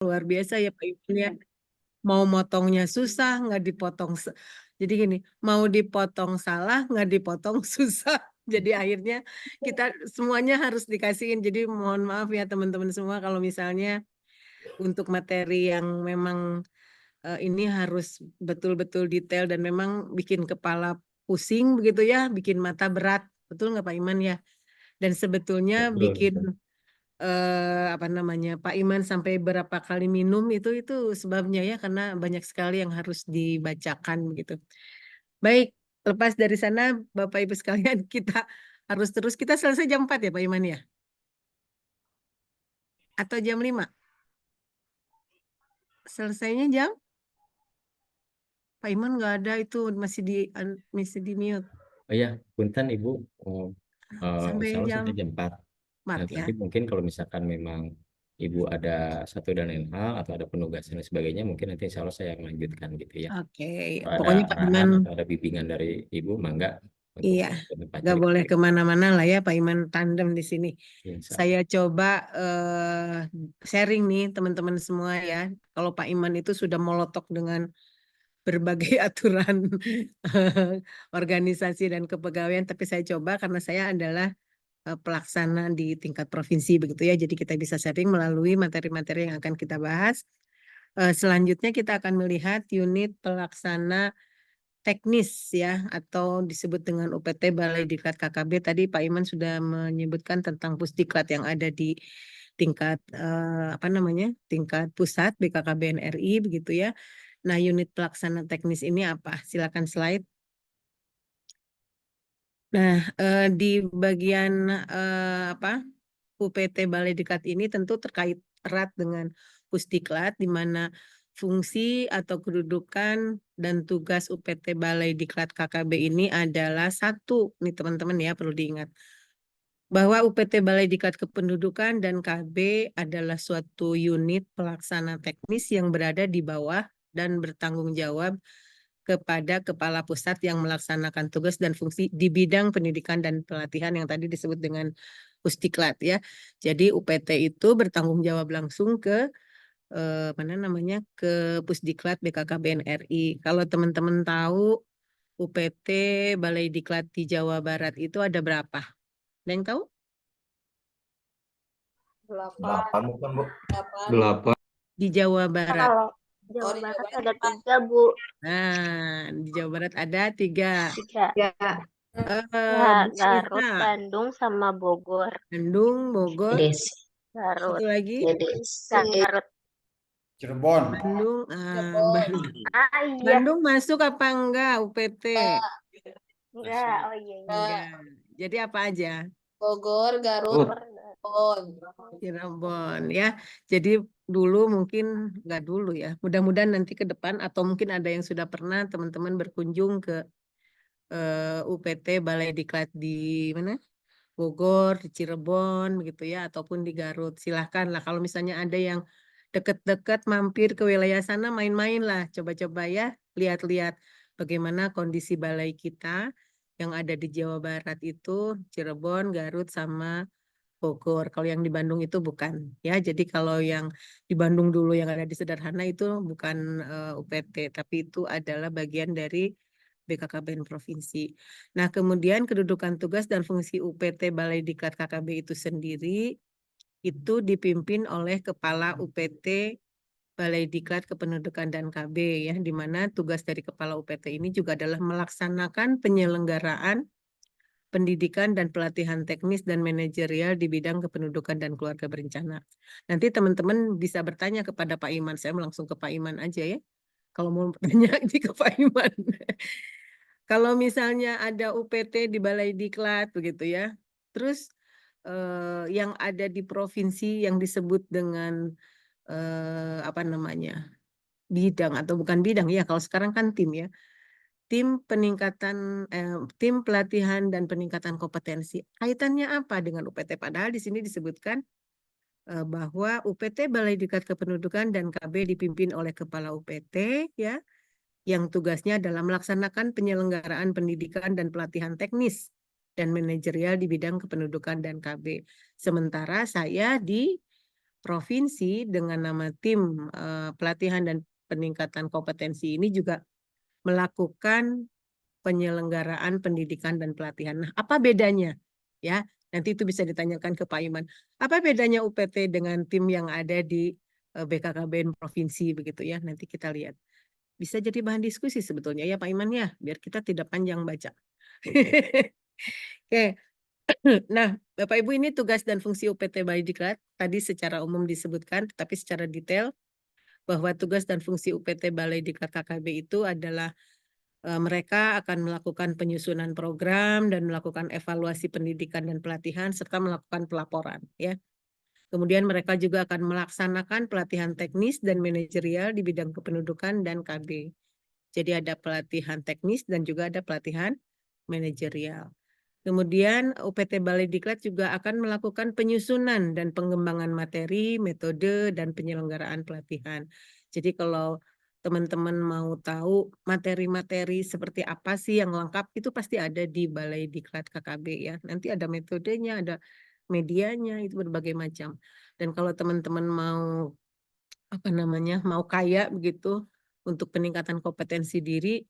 Luar biasa ya Pak Iwan ya. Mau motongnya susah, nggak dipotong. Jadi gini, mau dipotong salah, nggak dipotong susah. Jadi akhirnya kita semuanya harus dikasihin. Jadi mohon maaf ya teman-teman semua kalau misalnya untuk materi yang memang ini harus betul-betul detail dan memang bikin kepala pusing begitu ya, bikin mata berat. Betul nggak Pak Iman ya? Dan sebetulnya Betul, bikin apa namanya Pak Iman sampai berapa kali minum itu sebabnya ya karena banyak sekali yang harus dibacakan begitu. Baik, lepas dari sana Bapak Ibu sekalian kita harus terus kita selesai jam 4 ya Pak Iman ya? Atau jam 5? Selesainya jam? Pak Iman nggak ada itu masih di mute. Oh iya, punten Ibu, Sampai insya Allah jam sampai jam 4. 4 Nah, ya. tapi mungkin kalau misalkan memang Ibu ada satu dan lain hal atau ada penugasan dan sebagainya, mungkin nanti insya Allah saya melanjutkan gitu ya. Oke, Kalau ada pokoknya Pak arahan Iman atau ada bimbingan dari Ibu, mangga untuk iya, tempat nggak cari boleh materi. kemana-mana lah ya Pak Iman tandem di sini. Insya Allah. Saya coba sharing nih teman-teman semua ya. Kalau Pak Iman itu sudah molotok dengan berbagai aturan organisasi dan kepegawaian, tapi saya coba karena saya adalah pelaksana di tingkat provinsi begitu ya. Jadi kita bisa sharing melalui materi-materi yang akan kita bahas. Selanjutnya kita akan melihat unit pelaksana teknis ya atau disebut dengan UPT Balai Diklat KKB. Tadi Pak Iman sudah menyebutkan tentang Pusdiklat yang ada di tingkat apa namanya? Tingkat pusat BKKBN RI begitu ya. Nah, unit pelaksana teknis ini apa? Silakan slide. Nah, di bagian apa? UPT Balai Diklat ini tentu terkait erat dengan Pusdiklat di mana fungsi atau kedudukan dan tugas UPT Balai Diklat KKB ini adalah satu, nih teman-teman ya perlu diingat, bahwa UPT Balai Diklat Kependudukan dan KB adalah suatu unit pelaksana teknis yang berada di bawah dan bertanggung jawab kepada kepala pusat yang melaksanakan tugas dan fungsi di bidang pendidikan dan pelatihan yang tadi disebut dengan Pusdiklat ya. Jadi UPT itu bertanggung jawab langsung ke mana namanya ke Pusdiklat BKKBN RI. Kalau teman-teman tahu UPT Balai Diklat di Jawa Barat itu ada berapa? Ada yang tahu? 8. Bukan, Bu. 8. Di Jawa Barat. Kalau Jawa Barat ada 3, Bu. Nah, di Jawa Barat ada 3. 3. Ya, Ya, Bu Garut, Anissa, Bandung, sama Bogor. Bandung, Bogor, Desi. Garut. satu lagi Garut. Cirebon. Bandung, Ah, iya. Bandung masuk apa enggak UPT? Enggak. Oh iya, iya. Enggak. Jadi apa aja? Bogor, Garut, Cirebon ya. Jadi dulu mungkin enggak dulu ya. Mudah-mudahan nanti ke depan atau mungkin ada yang sudah pernah teman-teman berkunjung ke UPT Balai Diklat di mana? Bogor, di Cirebon begitu ya, ataupun di Garut. Silahkan lah kalau misalnya ada yang dekat-dekat mampir ke wilayah sana main-main lah, coba-coba ya, lihat-lihat bagaimana kondisi balai kita yang ada di Jawa Barat itu, Cirebon, Garut, sama Bogor. Kalau yang di Bandung itu bukan ya. Jadi kalau yang di Bandung dulu yang ada di Sederhana itu bukan UPT, tapi itu adalah bagian dari BKKBN Provinsi. Nah, kemudian kedudukan tugas dan fungsi UPT Balai Diklat KKB itu sendiri itu dipimpin oleh Kepala UPT Balai Diklat Kependudukan dan KB ya, di mana tugas dari Kepala UPT ini juga adalah melaksanakan penyelenggaraan pendidikan dan pelatihan teknis dan manajerial di bidang kependudukan dan keluarga berencana. Nanti teman-teman bisa bertanya kepada Pak Iman, saya langsung ke Pak Iman aja ya. Kalau mau bertanya ini ke Pak Iman. Kalau misalnya ada UPT di Balai Diklat begitu ya, terus yang ada di provinsi yang disebut dengan apa namanya bidang atau bukan bidang ya, kalau sekarang kan tim ya, tim peningkatan tim pelatihan dan peningkatan kompetensi. Kaitannya apa dengan UPT? Padahal di sini disebutkan bahwa UPT Balai Diklat Kependudukan dan KB dipimpin oleh Kepala UPT ya, yang tugasnya adalah melaksanakan penyelenggaraan pendidikan dan pelatihan teknis dan manajerial di bidang kependudukan dan KB. Sementara saya di provinsi dengan nama tim pelatihan dan peningkatan kompetensi ini juga melakukan penyelenggaraan pendidikan dan pelatihan. Nah, apa bedanya? Ya, nanti itu bisa ditanyakan ke Pak Iman. Apa bedanya UPT dengan tim yang ada di BKKBN provinsi begitu ya? Nanti kita lihat. Bisa jadi bahan diskusi sebetulnya ya Pak Iman ya, biar kita tidak panjang baca. Oke. Nah, Bapak Ibu ini tugas dan fungsi UPT Balikdiklat tadi secara umum disebutkan, tetapi secara detail bahwa tugas dan fungsi UPT Balikdiklat KKB itu adalah mereka akan melakukan penyusunan program dan melakukan evaluasi pendidikan dan pelatihan serta melakukan pelaporan ya. Kemudian mereka juga akan melaksanakan pelatihan teknis dan manajerial di bidang kependudukan dan KB. Jadi ada pelatihan teknis dan juga ada pelatihan manajerial. Kemudian UPT Balikdiklat juga akan melakukan penyusunan dan pengembangan materi, metode, dan penyelenggaraan pelatihan. Jadi kalau teman-teman mau tahu materi-materi seperti apa sih yang lengkap, itu pasti ada di Balikdiklat KKB ya. Nanti ada metodenya, ada medianya, itu berbagai macam. Dan kalau teman-teman mau mau kaya begitu untuk peningkatan kompetensi diri,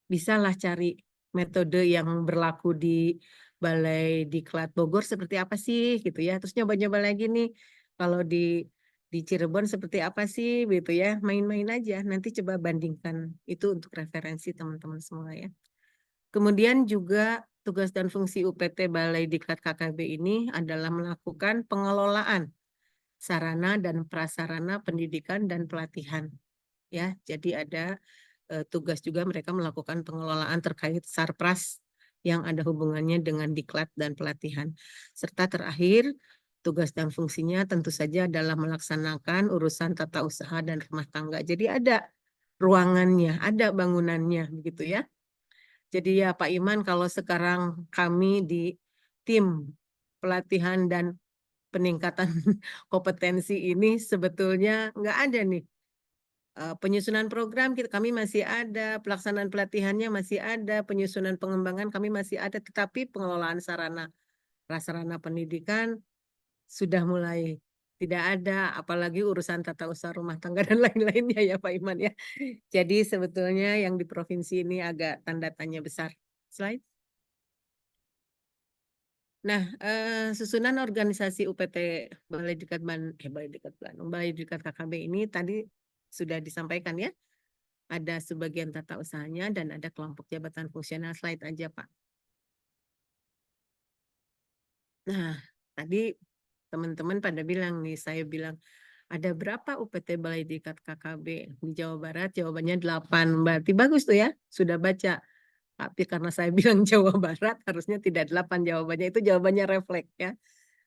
bisalah cari metode yang berlaku di Balikdiklat Bogor seperti apa sih gitu ya. Terus nyoba-nyoba lagi nih kalau di Cirebon seperti apa sih gitu ya. Main-main aja. Nanti coba bandingkan itu untuk referensi teman-teman semua ya. Kemudian juga tugas dan fungsi UPT Balikdiklat KKB ini adalah melakukan pengelolaan sarana dan prasarana pendidikan dan pelatihan. Ya, jadi ada tugas juga mereka melakukan pengelolaan terkait sarpras yang ada hubungannya dengan diklat dan pelatihan. Serta terakhir, tugas dan fungsinya tentu saja adalah melaksanakan urusan tata usaha dan rumah tangga. Jadi ada ruangannya, ada bangunannya begitu ya. Jadi ya Pak Iman, kalau sekarang kami di tim pelatihan dan peningkatan kompetensi ini sebetulnya nggak ada nih. Penyusunan program kami masih ada, pelaksanaan pelatihannya masih ada, penyusunan pengembangan kami masih ada, tetapi pengelolaan sarana prasarana pendidikan sudah mulai tidak ada, apalagi urusan tata usaha rumah tangga dan lain-lainnya ya Pak Iman ya. Jadi sebetulnya yang di provinsi ini agak tanda tanya besar. Slide. Nah, susunan organisasi UPT Balikdiklat Bandung, Balikdiklat KKB ini tadi sudah disampaikan ya. Ada sebagian tata usahanya dan ada kelompok jabatan fungsional. Slide aja, Pak. Nah, tadi teman-teman pada bilang nih, saya bilang, ada berapa UPT Balikdiklat KKB di Jawa Barat? Jawabannya 8. Berarti bagus tuh ya, sudah baca. Tapi karena saya bilang Jawa Barat, harusnya tidak 8 jawabannya. Itu jawabannya refleks ya.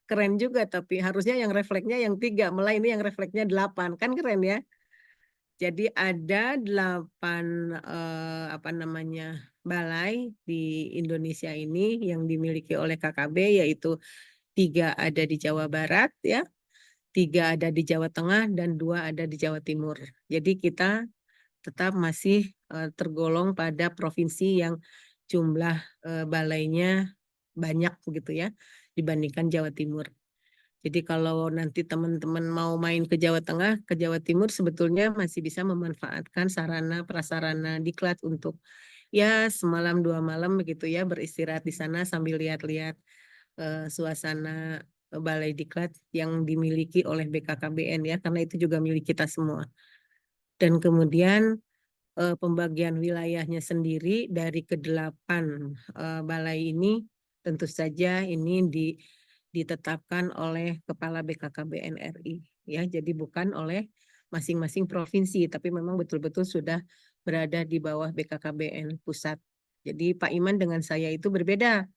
Keren juga, tapi harusnya yang refleksnya yang 3. Malah ini yang refleksnya 8. Kan keren ya. Jadi ada 8 balai di Indonesia ini yang dimiliki oleh KKB, yaitu 3 ada di Jawa Barat ya, 3 ada di Jawa Tengah dan 2 ada di Jawa Timur. Jadi kita tetap masih tergolong pada provinsi yang jumlah balainya banyak begitu ya dibandingkan Jawa Timur. Jadi kalau nanti teman-teman mau main ke Jawa Tengah, ke Jawa Timur sebetulnya masih bisa memanfaatkan sarana prasarana diklat untuk ya semalam 2 malam begitu ya beristirahat di sana sambil lihat-lihat suasana balai diklat yang dimiliki oleh BKKBN ya, karena itu juga milik kita semua. Dan kemudian pembagian wilayahnya sendiri dari ke-8 balai ini tentu saja ini ditetapkan oleh Kepala BKKBN RI ya, jadi bukan oleh masing-masing provinsi, tapi memang betul-betul sudah berada di bawah BKKBN pusat. Jadi Pak Iman dengan saya itu berbeda.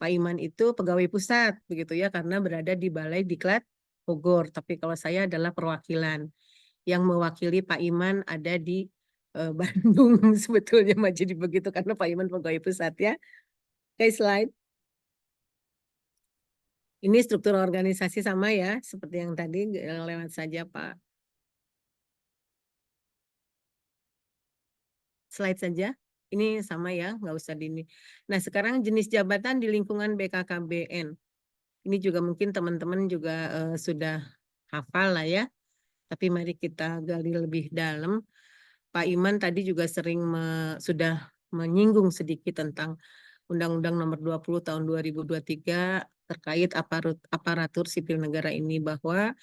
Pak Iman itu pegawai pusat begitu ya, karena berada di Balai Diklat Bogor, tapi kalau saya adalah perwakilan yang mewakili Pak Iman ada di Bandung sebetulnya mah jadi begitu karena Pak Iman pegawai pusat ya. Oke, slide. Ini struktur organisasi sama ya, seperti yang tadi lewat saja Pak. Slide saja. Ini sama ya, nggak usah di ini. Nah, sekarang jenis jabatan di lingkungan BKKBN. Ini juga mungkin teman-teman juga sudah hafal lah ya. Tapi mari kita gali lebih dalam. Pak Iman tadi juga sering sudah menyinggung sedikit tentang Undang-Undang Nomor 20 Tahun 2023 terkait aparatur sipil negara ini, bahwa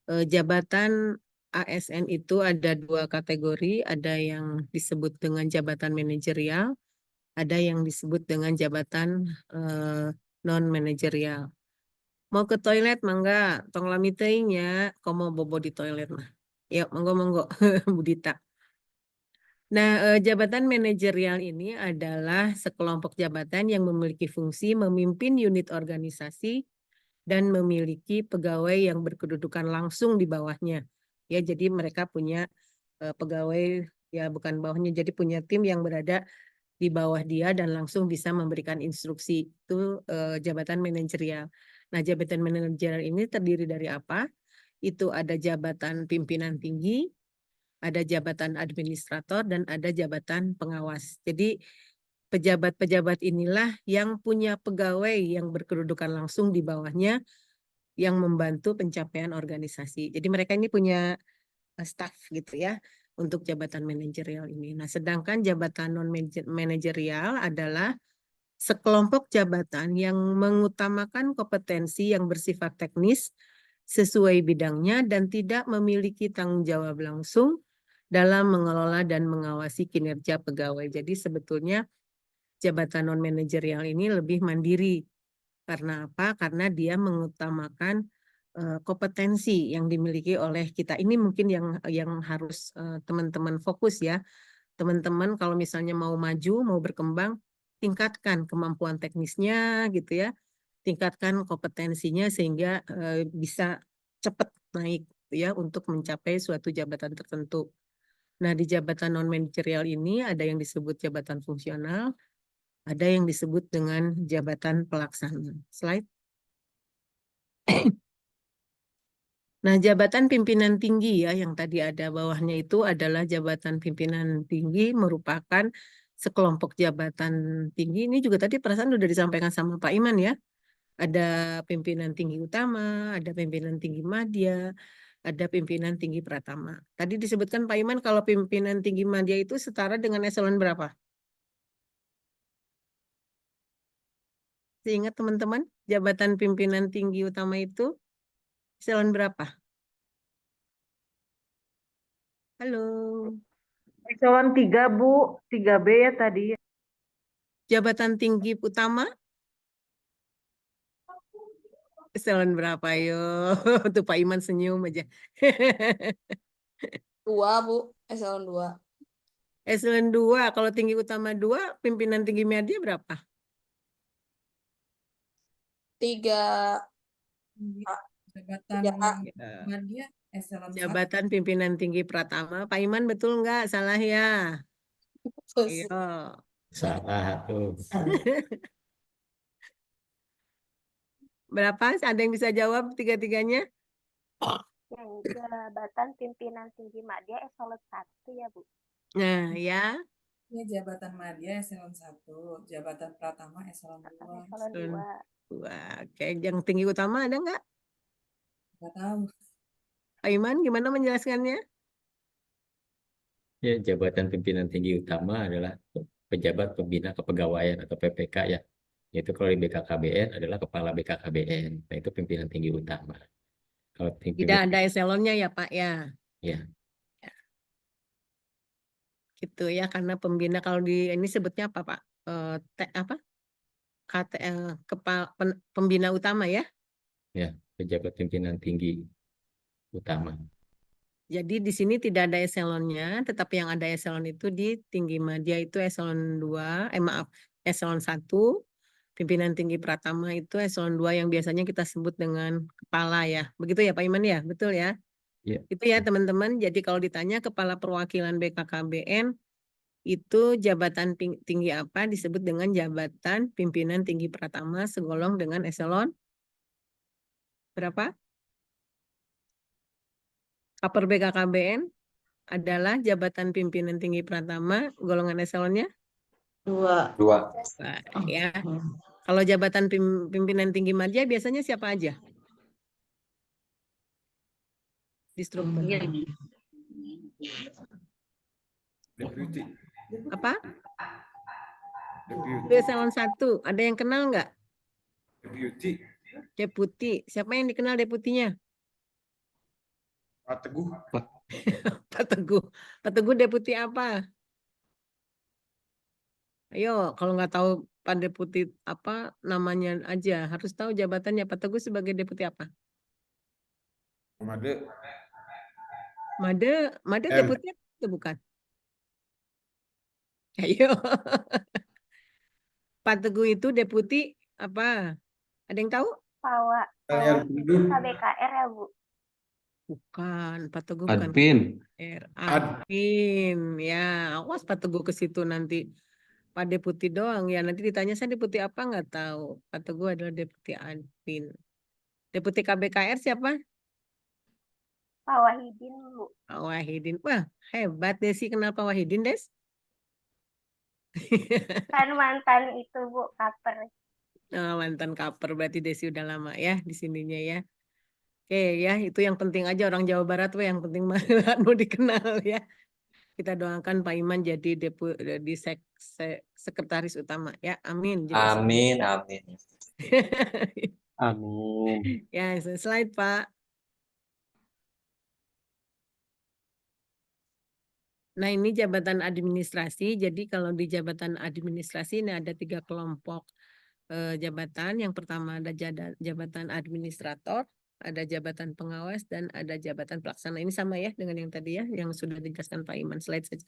jabatan ASN itu ada 2 kategori, ada yang disebut dengan jabatan manajerial, ada yang disebut dengan jabatan non manajerial. Mau ke toilet mangga, tong lami teuing nya, komo bobo di toilet mah. Yuk, monggo Bu Dita. Nah, jabatan manajerial ini adalah sekelompok jabatan yang memiliki fungsi memimpin unit organisasi dan memiliki pegawai yang berkedudukan langsung di bawahnya. Ya, jadi mereka punya pegawai, ya bukan bawahnya, jadi punya tim yang berada di bawah dia dan langsung bisa memberikan instruksi. Itu jabatan manajerial. Nah, jabatan manajerial ini terdiri dari apa? Itu ada jabatan pimpinan tinggi, ada jabatan administrator, dan ada jabatan pengawas. Jadi pejabat-pejabat inilah yang punya pegawai yang berkedudukan langsung di bawahnya yang membantu pencapaian organisasi. Jadi mereka ini punya staff gitu ya untuk jabatan manajerial ini. Nah, sedangkan jabatan non manajerial adalah sekelompok jabatan yang mengutamakan kompetensi yang bersifat teknis sesuai bidangnya dan tidak memiliki tanggung jawab langsung dalam mengelola dan mengawasi kinerja pegawai. Jadi sebetulnya jabatan non manajerial ini lebih mandiri. Karena apa? Karena dia mengutamakan kompetensi yang dimiliki oleh kita. Ini mungkin yang harus teman-teman fokus ya. Teman-teman kalau misalnya mau maju, mau berkembang, tingkatkan kemampuan teknisnya gitu ya. Tingkatkan kompetensinya sehingga bisa cepat naik gitu ya untuk mencapai suatu jabatan tertentu. Nah, di jabatan non manajerial ini ada yang disebut jabatan fungsional, ada yang disebut dengan jabatan pelaksana. Slide. Nah, jabatan pimpinan tinggi ya yang tadi ada bawahnya itu adalah jabatan pimpinan tinggi, merupakan sekelompok jabatan tinggi. Ini juga tadi perasaan sudah disampaikan sama Pak Iman ya. Ada pimpinan tinggi utama, ada pimpinan tinggi madya, ada pimpinan tinggi pratama. Tadi disebutkan Pak Iman kalau pimpinan tinggi madya itu setara dengan eselon berapa? Seingat teman-teman, jabatan pimpinan tinggi utama itu eselon berapa? Halo. Eselon 3, Bu. 3B ya tadi. Jabatan tinggi utama? Eselon berapa yo? Tuh Pak Iman senyum aja. 2, Bu. Eselon 2. Eselon 2, kalau tinggi utama 2, pimpinan tinggi media berapa? 3. Jabatan Ya. media eselon 1. Jabatan pimpinan tinggi pratama. Pak Iman betul nggak? Salah ya? Iya. Salah tuh. Berapa? Ada yang bisa jawab tiga-tiganya? Yang jabatan pimpinan tinggi madya eselon 1 ya, Bu. Nah, ya. Ini jabatan media eselon 1, jabatan pratama eselon 2. Eselon 2. Wah, oke. Yang tinggi utama ada nggak? Nggak tahu. Pak Iman, gimana menjelaskannya? Ya, jabatan pimpinan tinggi utama adalah pejabat pembina kepegawaian atau PPK ya. Yaitu kalau di BKKBN adalah kepala BKKBN. Nah, itu pimpinan tinggi utama. Kalau Tidak ada eselonnya ya, Pak ya? Ya. Gitu ya, karena pembina kalau di ini sebutnya apa, Pak? Kepala pembina utama ya? Ya, pejabat pimpinan tinggi utama. Jadi di sini tidak ada eselonnya, tetapi yang ada eselon itu di tinggi madya itu eselon 2, eselon 1, pimpinan tinggi pratama itu eselon 2 yang biasanya kita sebut dengan kepala ya. Begitu ya Pak Iman ya? Betul ya? Ya. Itu ya teman-teman. Jadi kalau ditanya kepala perwakilan BKKBN itu jabatan tinggi apa disebut dengan jabatan pimpinan tinggi pratama segolong dengan eselon berapa? Kaper BKKBN adalah jabatan pimpinan tinggi pratama, golongan eselonnya? 2. Nah, ya. Kalau jabatan pimpinan tinggi madya biasanya siapa aja? di struktur. Deputy. Apa? Deputy. Di eselon 1. Ada yang kenal nggak? Deputy. Deputi. Siapa yang dikenal deputinya? Pak Teguh. Pak Teguh. Pak Teguh deputi apa? Ayo, kalau nggak tahu Pak Deputi apa namanya aja, harus tahu jabatannya. Pak Teguh sebagai deputi apa? Made. Made M. deputi itu bukan? Ayo. Pak Teguh itu deputi apa? Ada yang tahu? Pawa Kalian penduduk. KBKR ya, Bu. Bukan, Pak Teguh bukan Admin. Admin. Ya, awas Pak Teguh ke situ nanti. Pak Deputi doang ya, nanti ditanya saya deputi apa nggak tahu. Pak Teguh adalah deputi admin. Deputi KBKR siapa? Pak Wahidin, Bu. Pak Wahidin. Wah, hebat Desi, kenal Pak Wahidin, Des? Kan mantan itu, Bu, kaper. Oh, mantan kaper, berarti Desi udah lama ya di sininya ya. Oke ya, itu yang penting aja orang Jawa Barat tuh yang penting mau dikenal ya. Kita doakan Pak Iman jadi sekretaris utama ya. Amin. Amin, amin. Amin. Ya, slide Pak. Nah, ini jabatan administrasi. Jadi kalau di jabatan administrasi ini ada 3 kelompok jabatan. Yang pertama ada jabatan administrator, ada jabatan pengawas, dan ada jabatan pelaksana. Ini sama ya dengan yang tadi ya, yang sudah dijelaskan Pak Iman. Slide saja.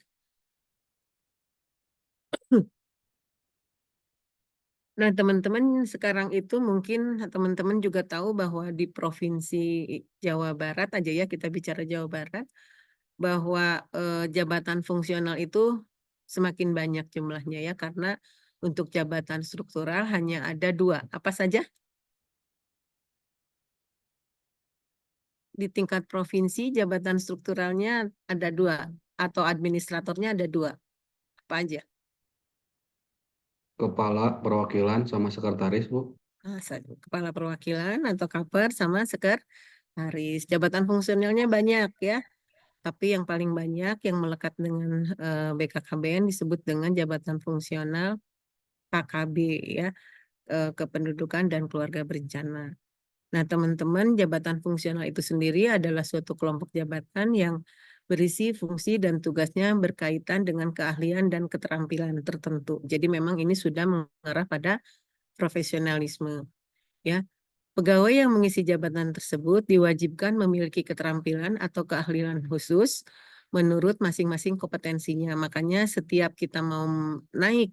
Nah, teman-teman sekarang itu mungkin teman-teman juga tahu bahwa di Provinsi Jawa Barat aja ya, kita bicara Jawa Barat, bahwa jabatan fungsional itu semakin banyak jumlahnya ya, karena untuk jabatan struktural hanya ada 2. Apa saja? Di tingkat provinsi jabatan strukturalnya ada 2 atau administratornya ada 2. Apa aja? Kepala perwakilan sama sekretaris, Bu. Kepala perwakilan atau kaper sama sekretaris. Jabatan fungsionalnya banyak ya. Tapi yang paling banyak yang melekat dengan BKKBN disebut dengan jabatan fungsional KKB ya, Kependudukan dan Keluarga Berencana. Nah, teman-teman, jabatan fungsional itu sendiri adalah suatu kelompok jabatan yang berisi fungsi dan tugasnya berkaitan dengan keahlian dan keterampilan tertentu. Jadi memang ini sudah mengarah pada profesionalisme ya. Pegawai yang mengisi jabatan tersebut diwajibkan memiliki keterampilan atau keahlian khusus menurut masing-masing kompetensinya. Makanya setiap kita mau naik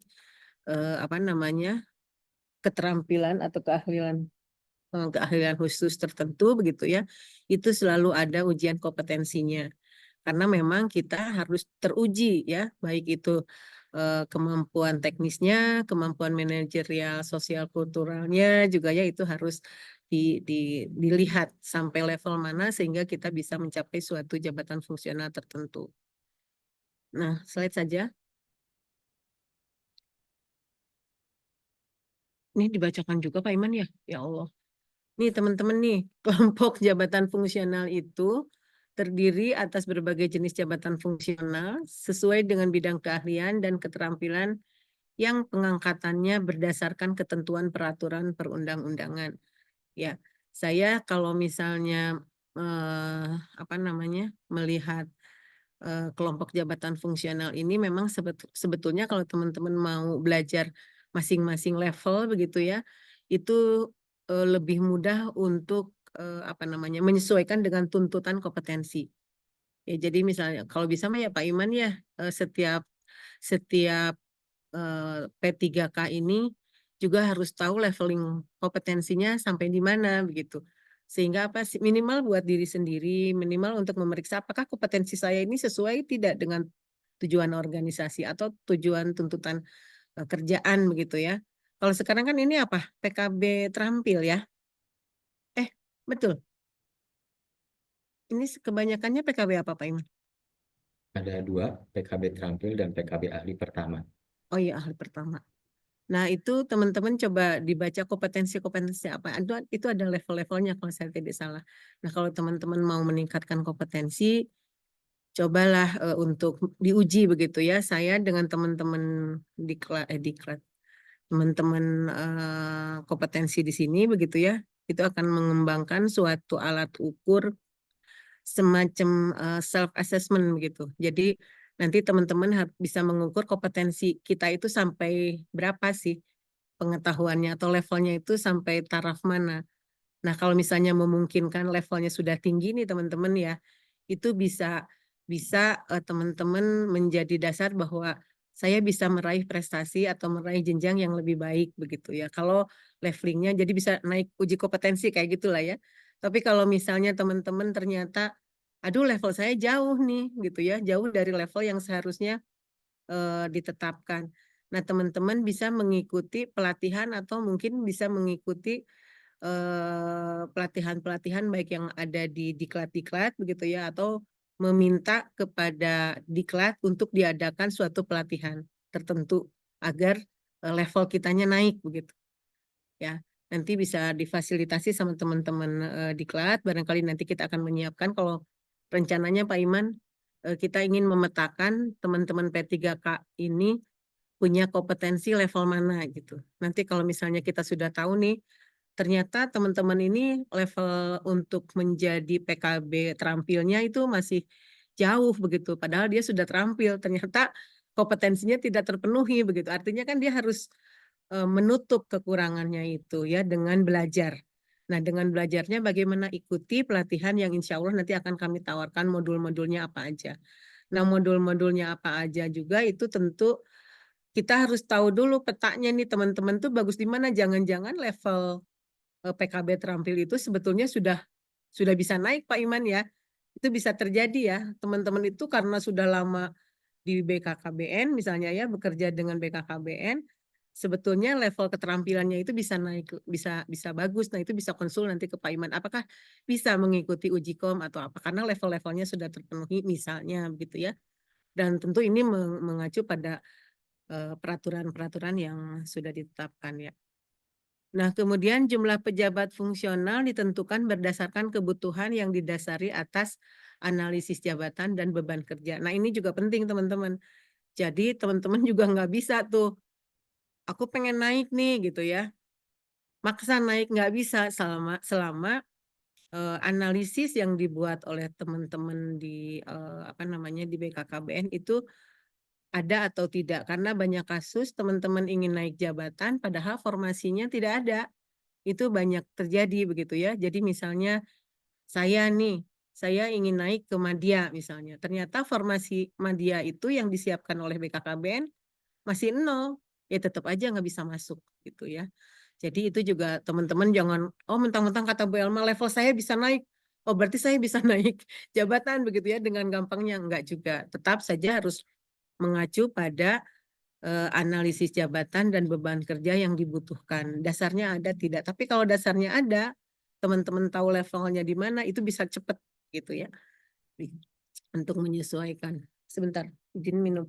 keterampilan atau keahlian khusus tertentu begitu ya, itu selalu ada ujian kompetensinya. Karena memang kita harus teruji ya, baik itu kemampuan teknisnya, kemampuan manajerial, sosial kulturalnya juga ya, itu harus dilihat sampai level mana sehingga kita bisa mencapai suatu jabatan fungsional tertentu. Nah, slide saja. Ini dibacakan juga Pak Iman ya? Ya Allah. Nih teman-teman nih, kelompok jabatan fungsional itu terdiri atas berbagai jenis jabatan fungsional sesuai dengan bidang keahlian dan keterampilan yang pengangkatannya berdasarkan ketentuan peraturan perundang-undangan. Ya, saya kalau misalnya melihat kelompok jabatan fungsional ini memang sebetulnya kalau teman-teman mau belajar masing-masing level begitu ya, itu lebih mudah untuk menyesuaikan dengan tuntutan kompetensi. Ya, jadi misalnya kalau bisa mah ya Pak Iman ya setiap P3K ini juga harus tahu leveling kompetensinya sampai di mana begitu. Sehingga apa sih minimal buat diri sendiri, minimal untuk memeriksa apakah kompetensi saya ini sesuai tidak dengan tujuan organisasi atau tujuan tuntutan kerjaan begitu ya. Kalau sekarang kan ini apa? PKB terampil ya. Betul. Ini kebanyakannya PKB apa Pak Iman? Ada 2, PKB terampil dan PKB ahli pertama. Oh iya, ahli pertama. Nah, itu teman-teman coba dibaca kompetensi-kompetensi apa. Itu ada level-levelnya kalau saya tidak salah. Nah, kalau teman-teman mau meningkatkan kompetensi, cobalah untuk diuji begitu ya. Saya dengan teman-teman teman-teman kompetensi di sini begitu ya, itu akan mengembangkan suatu alat ukur semacam self assessment begitu. Jadi nanti teman-teman bisa mengukur kompetensi kita itu sampai berapa sih pengetahuannya atau levelnya itu sampai taraf mana. Nah, kalau misalnya memungkinkan levelnya sudah tinggi nih teman-teman ya, itu bisa bisa teman-teman menjadi dasar bahwa saya bisa meraih prestasi atau meraih jenjang yang lebih baik begitu ya. Kalau levelingnya jadi bisa naik uji kompetensi kayak gitulah ya. Tapi kalau misalnya teman-teman ternyata, aduh level saya jauh nih gitu ya, jauh dari level yang seharusnya ditetapkan. Nah, teman-teman bisa mengikuti pelatihan atau mungkin bisa mengikuti pelatihan-pelatihan baik yang ada di diklat-diklat begitu ya, atau meminta kepada diklat untuk diadakan suatu pelatihan tertentu agar level kitanya naik begitu ya. Nanti bisa difasilitasi sama teman-teman diklat, barangkali nanti kita akan menyiapkan kalau rencananya Pak Iman kita ingin memetakan teman-teman P3K ini punya kompetensi level mana gitu. Nanti kalau misalnya kita sudah tahu nih, ternyata teman-teman ini level untuk menjadi PKB terampilnya itu masih jauh begitu. Padahal dia sudah terampil, ternyata kompetensinya tidak terpenuhi begitu. Artinya kan dia harus menutup kekurangannya itu ya dengan belajar. Nah, dengan belajarnya bagaimana ikuti pelatihan yang insya Allah nanti akan kami tawarkan modul-modulnya apa aja. Nah, modul-modulnya apa aja juga itu tentu kita harus tahu dulu petanya nih teman-teman tuh bagus di mana. Jangan-jangan level PKB terampil itu sebetulnya sudah bisa naik Pak Iman ya. Itu bisa terjadi ya. Teman-teman itu karena sudah lama di BKKBN misalnya ya, bekerja dengan BKKBN, sebetulnya level keterampilannya itu bisa naik, bisa bagus. Nah, itu bisa konsul nanti ke Pak Iman. Apakah bisa mengikuti uji kom atau apa? Karena level-levelnya sudah terpenuhi misalnya begitu ya. Dan tentu ini mengacu pada peraturan-peraturan yang sudah ditetapkan ya. Nah, kemudian jumlah pejabat fungsional ditentukan berdasarkan kebutuhan yang didasari atas analisis jabatan dan beban kerja. Nah, ini juga penting teman-teman. Jadi teman-teman juga nggak bisa tuh, aku pengen naik nih gitu ya. Maksa naik nggak bisa selama analisis yang dibuat oleh teman-teman di apa namanya di BKKBN itu ada atau tidak. Karena banyak kasus teman-teman ingin naik jabatan padahal formasinya tidak ada. Itu banyak terjadi begitu ya. Jadi misalnya saya ingin naik ke Madya misalnya. Ternyata formasi Madya itu yang disiapkan oleh BKKBN masih nol. Ya tetap aja nggak bisa masuk gitu ya. Jadi itu juga teman-teman jangan, oh mentang-mentang kata Bu Elma level saya bisa naik. Oh berarti saya bisa naik jabatan begitu ya dengan gampangnya. Enggak juga. Tetap saja harus mengacu pada analisis jabatan dan beban kerja yang dibutuhkan. Dasarnya ada tidak? Tapi kalau dasarnya ada, teman-teman tahu levelnya di mana, itu bisa cepat gitu ya untuk menyesuaikan. Sebentar, izin minum.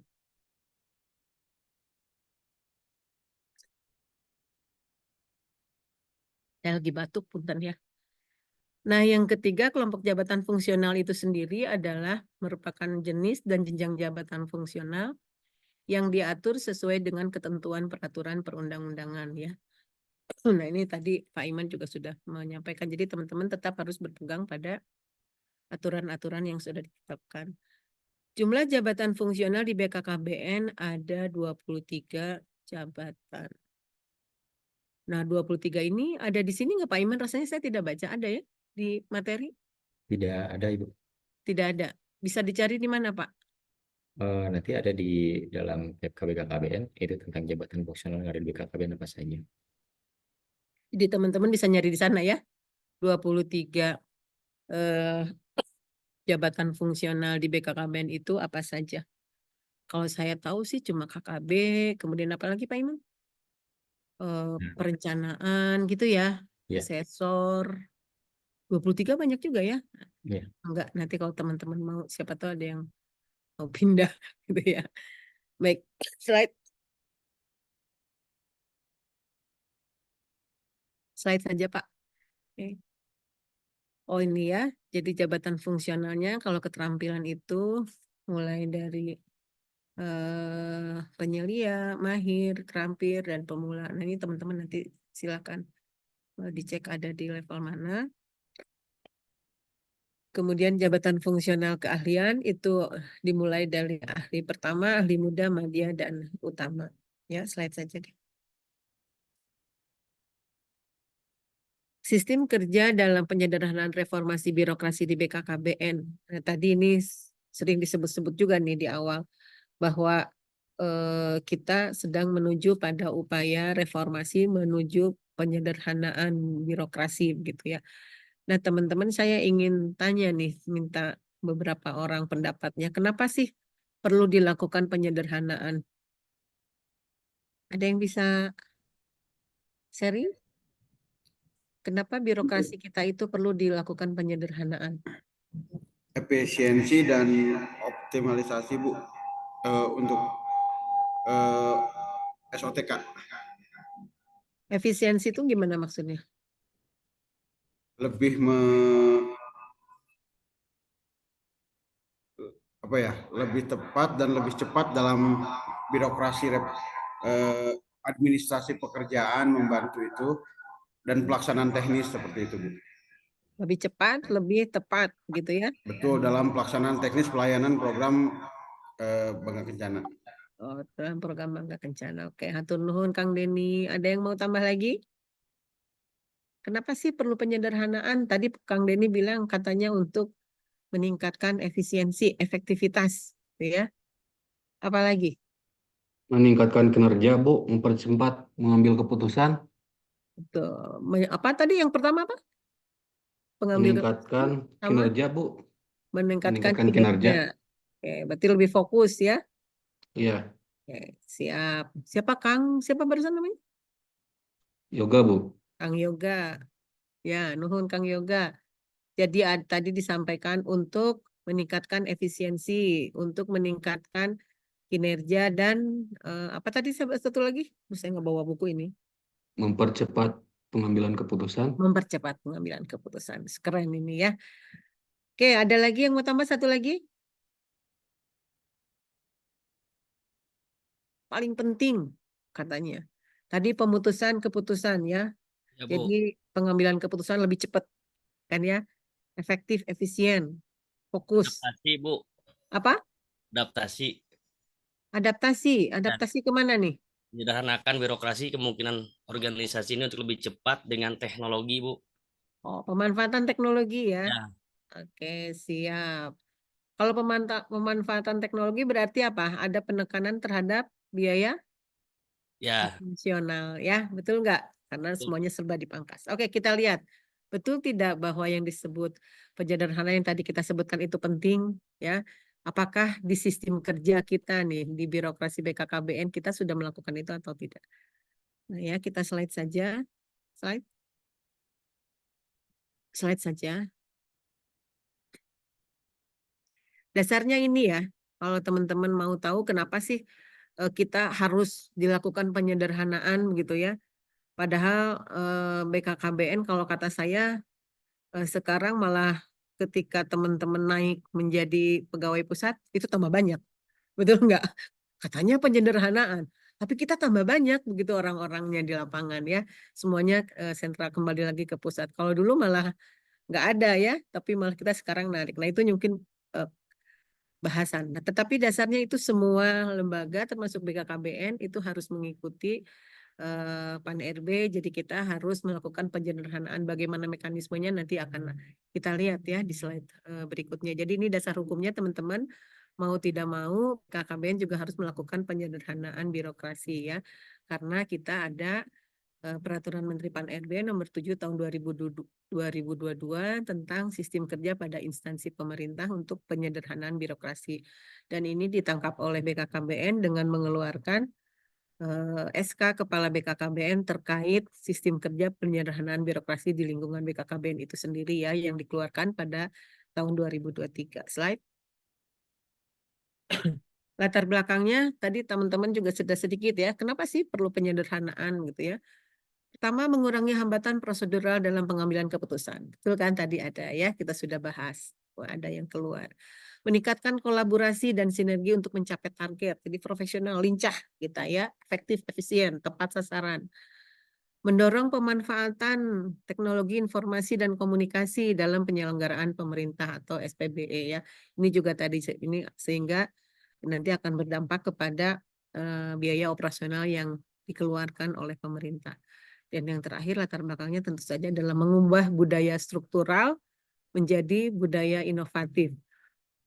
Saya lagi batuk, punten ya. Nah, yang ketiga, kelompok jabatan fungsional itu sendiri adalah merupakan jenis dan jenjang jabatan fungsional yang diatur sesuai dengan ketentuan peraturan perundang-undangan ya. Nah, ini tadi Pak Iman juga sudah menyampaikan. Jadi teman-teman tetap harus berpegang pada aturan-aturan yang sudah ditetapkan. Jumlah jabatan fungsional di BKKBN ada 23 jabatan. Nah, 23 ini ada di sini nggak Pak Iman? Rasanya saya tidak baca. Ada ya di materi? Tidak ada Ibu. Tidak ada. Bisa dicari di mana Pak? Nanti ada di dalam PPK BKKBN itu tentang jabatan fungsional yang ada di BKKBN apa saja. Jadi teman-teman bisa nyari di sana ya. 23 eh, jabatan fungsional di BKKBN itu apa saja? Kalau saya tahu sih cuma KKB, kemudian apa lagi Pak Iman? Perencanaan gitu ya, Ya. asesor. 23 banyak juga ya. Ya. Enggak, nanti kalau teman-teman mau, siapa tahu ada yang mau pindah gitu ya. Baik, slide. Slide saja, Pak. Oke. Oh ini ya, jadi jabatan fungsionalnya kalau keterampilan itu mulai dari penyelia, mahir, terampil, dan pemula. Nah ini teman-teman nanti silakan dicek ada di level mana. Kemudian jabatan fungsional keahlian itu dimulai dari ahli pertama, ahli muda, madya, dan utama. Ya, slide saja deh. Sistem kerja dalam penyederhanaan reformasi birokrasi di BKKBN. Nah, tadi ini sering disebut-sebut juga nih di awal bahwa kita sedang menuju pada upaya reformasi menuju penyederhanaan birokrasi gitu ya. Nah, teman-teman saya ingin tanya nih, minta beberapa orang pendapatnya. Kenapa sih perlu dilakukan penyederhanaan? Ada yang bisa sharing? Kenapa birokrasi kita itu perlu dilakukan penyederhanaan? Efisiensi dan optimalisasi Bu untuk SOTK. Efisiensi itu gimana maksudnya? Lebih lebih tepat dan lebih cepat dalam birokrasi administrasi pekerjaan, membantu itu, dan pelaksanaan teknis seperti itu Bu. Lebih cepat, lebih tepat gitu ya? Betul, dalam pelaksanaan teknis pelayanan program Bangga Kencana. Oh, dalam program Bangga Kencana. Oke, hatur nuhun Kang Deni. Ada yang mau tambah lagi? Kenapa sih perlu penyederhanaan? Tadi Kang Deni bilang katanya untuk meningkatkan efisiensi, efektivitas, gitu ya. Apalagi? Meningkatkan kinerja Bu, mempercepat mengambil keputusan, Betul. Apa tadi yang pertama apa? Pengambil keputusan meningkatkan sama kinerja Bu, meningkatkan meningkatkan kinerja. kinerja. Oke, berarti lebih fokus ya. Iya, Oke, siap. Siapa Kang? Siapa barusan namanya? yoga Bu. Kang Yoga. Ya, nuhun Kang Yoga. Jadi tadi disampaikan untuk meningkatkan efisiensi, untuk meningkatkan kinerja dan apa tadi satu lagi? Saya nggak bawa buku ini. Mempercepat pengambilan keputusan. Mempercepat pengambilan keputusan. Keren ini ya. Oke, ada lagi yang mau tambah satu lagi? Paling penting katanya. Tadi pemutusan keputusan ya. Ya, Bu. Jadi pengambilan keputusan lebih cepat kan ya. Efektif, efisien, fokus. Adaptasi, Bu. Apa? Adaptasi. Adaptasi. Adaptasi kemana nih? Menyederhanakan birokrasi kemungkinan organisasi ini untuk lebih cepat dengan teknologi, Bu. Oh, pemanfaatan teknologi ya. Ya, Oke, siap. Kalau pemanfaatan teknologi berarti apa? Ada penekanan terhadap biaya ya. nasional ya, betul nggak? Karena Betul. semuanya serba dipangkas. Oke, kita lihat. Betul tidak bahwa yang disebut penyederhanaan yang tadi kita sebutkan itu penting ya? Apakah di sistem kerja kita nih di birokrasi BKKBN kita sudah melakukan itu atau tidak? Nah ya, kita slide saja. Slide. Slide saja. Dasarnya ini ya, kalau teman-teman mau tahu kenapa sih kita harus dilakukan penyederhanaan gitu ya. Padahal BKKBN kalau kata saya sekarang malah ketika teman-teman naik menjadi pegawai pusat itu tambah banyak. Betul nggak? Katanya penyederhanaan. Tapi kita tambah banyak begitu orang-orangnya di lapangan ya. Semuanya sentral kembali lagi ke pusat. Kalau dulu malah nggak ada ya, tapi malah kita sekarang narik. Nah itu mungkin bahasan. Nah, tetapi dasarnya itu semua lembaga termasuk BKKBN itu harus mengikuti PAN RB. Jadi kita harus melakukan penyederhanaan. Bagaimana mekanismenya nanti akan kita lihat ya di slide berikutnya. Jadi ini dasar hukumnya teman-teman. Mau tidak mau BKKBN juga harus melakukan penyederhanaan birokrasi ya. Karena kita ada Peraturan Menteri PAN RB nomor 7 tahun 2022 tentang sistem kerja pada instansi pemerintah untuk penyederhanaan birokrasi. Dan ini ditangkap oleh BKKBN dengan mengeluarkan SK Kepala BKKBN terkait sistem kerja penyederhanaan birokrasi di lingkungan BKKBN itu sendiri ya yang dikeluarkan pada tahun 2023. Slide. Latar belakangnya tadi teman-teman juga sudah sedikit ya. Kenapa sih perlu penyederhanaan gitu ya? Pertama, mengurangi hambatan prosedural dalam pengambilan keputusan. Betul kan tadi ada ya, kita sudah bahas. Wah, ada yang keluar. Meningkatkan kolaborasi dan sinergi untuk mencapai target. Jadi profesional, lincah kita ya, efektif, efisien, tepat sasaran. Mendorong pemanfaatan teknologi informasi dan komunikasi dalam penyelenggaraan pemerintah atau SPBE ya. Ini juga tadi ini sehingga nanti akan berdampak kepada biaya operasional yang dikeluarkan oleh pemerintah. Dan yang terakhir latar belakangnya tentu saja adalah mengubah budaya struktural menjadi budaya inovatif.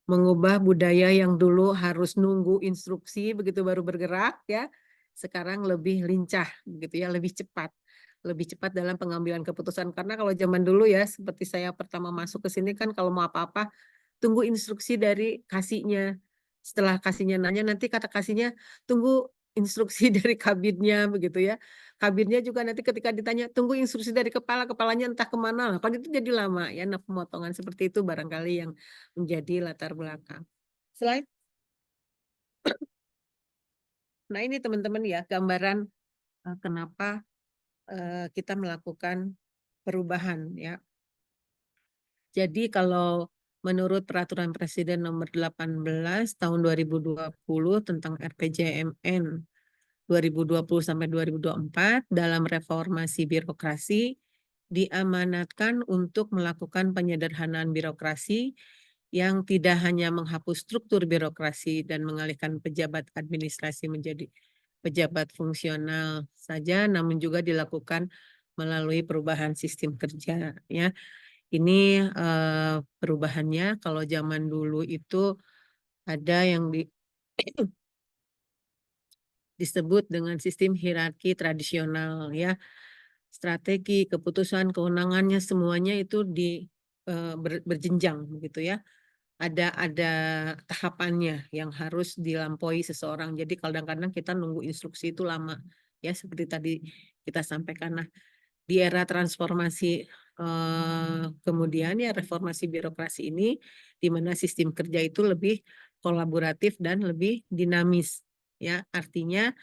Mengubah budaya yang dulu harus nunggu instruksi begitu baru bergerak ya, sekarang lebih lincah begitu ya, lebih cepat. Lebih cepat dalam pengambilan keputusan. Karena kalau zaman dulu ya, seperti saya pertama masuk ke sini kan kalau mau apa-apa tunggu instruksi dari kasihnya. Setelah kasihnya nanya nanti kata kasihnya tunggu instruksi dari kabinnya begitu ya. Kabinnya juga nanti ketika ditanya tunggu instruksi dari kepala, kepalanya entah kemana lah. Kan itu jadi lama ya. Nah pemotongan seperti itu barangkali yang menjadi latar belakang. Slide. Nah ini teman-teman ya gambaran kenapa kita melakukan perubahan ya. Jadi kalau menurut Peraturan Presiden Nomor 18 Tahun 2020 tentang RPJMN 2020 sampai 2024 dalam reformasi birokrasi diamanatkan untuk melakukan penyederhanaan birokrasi yang tidak hanya menghapus struktur birokrasi dan mengalihkan pejabat administrasi menjadi pejabat fungsional saja, namun juga dilakukan melalui perubahan sistem kerja ya. Ini perubahannya kalau zaman dulu itu ada yang disebut dengan sistem hierarki tradisional ya. Strategi, keputusan, kewenangannya semuanya itu berjenjang begitu ya. Ada tahapannya yang harus dilampaui seseorang. Jadi kadang-kadang kita nunggu instruksi itu lama ya seperti tadi kita sampaikan. Nah, di era transformasi kemudian ya reformasi birokrasi ini di mana sistem kerja itu lebih kolaboratif dan lebih dinamis ya, artinya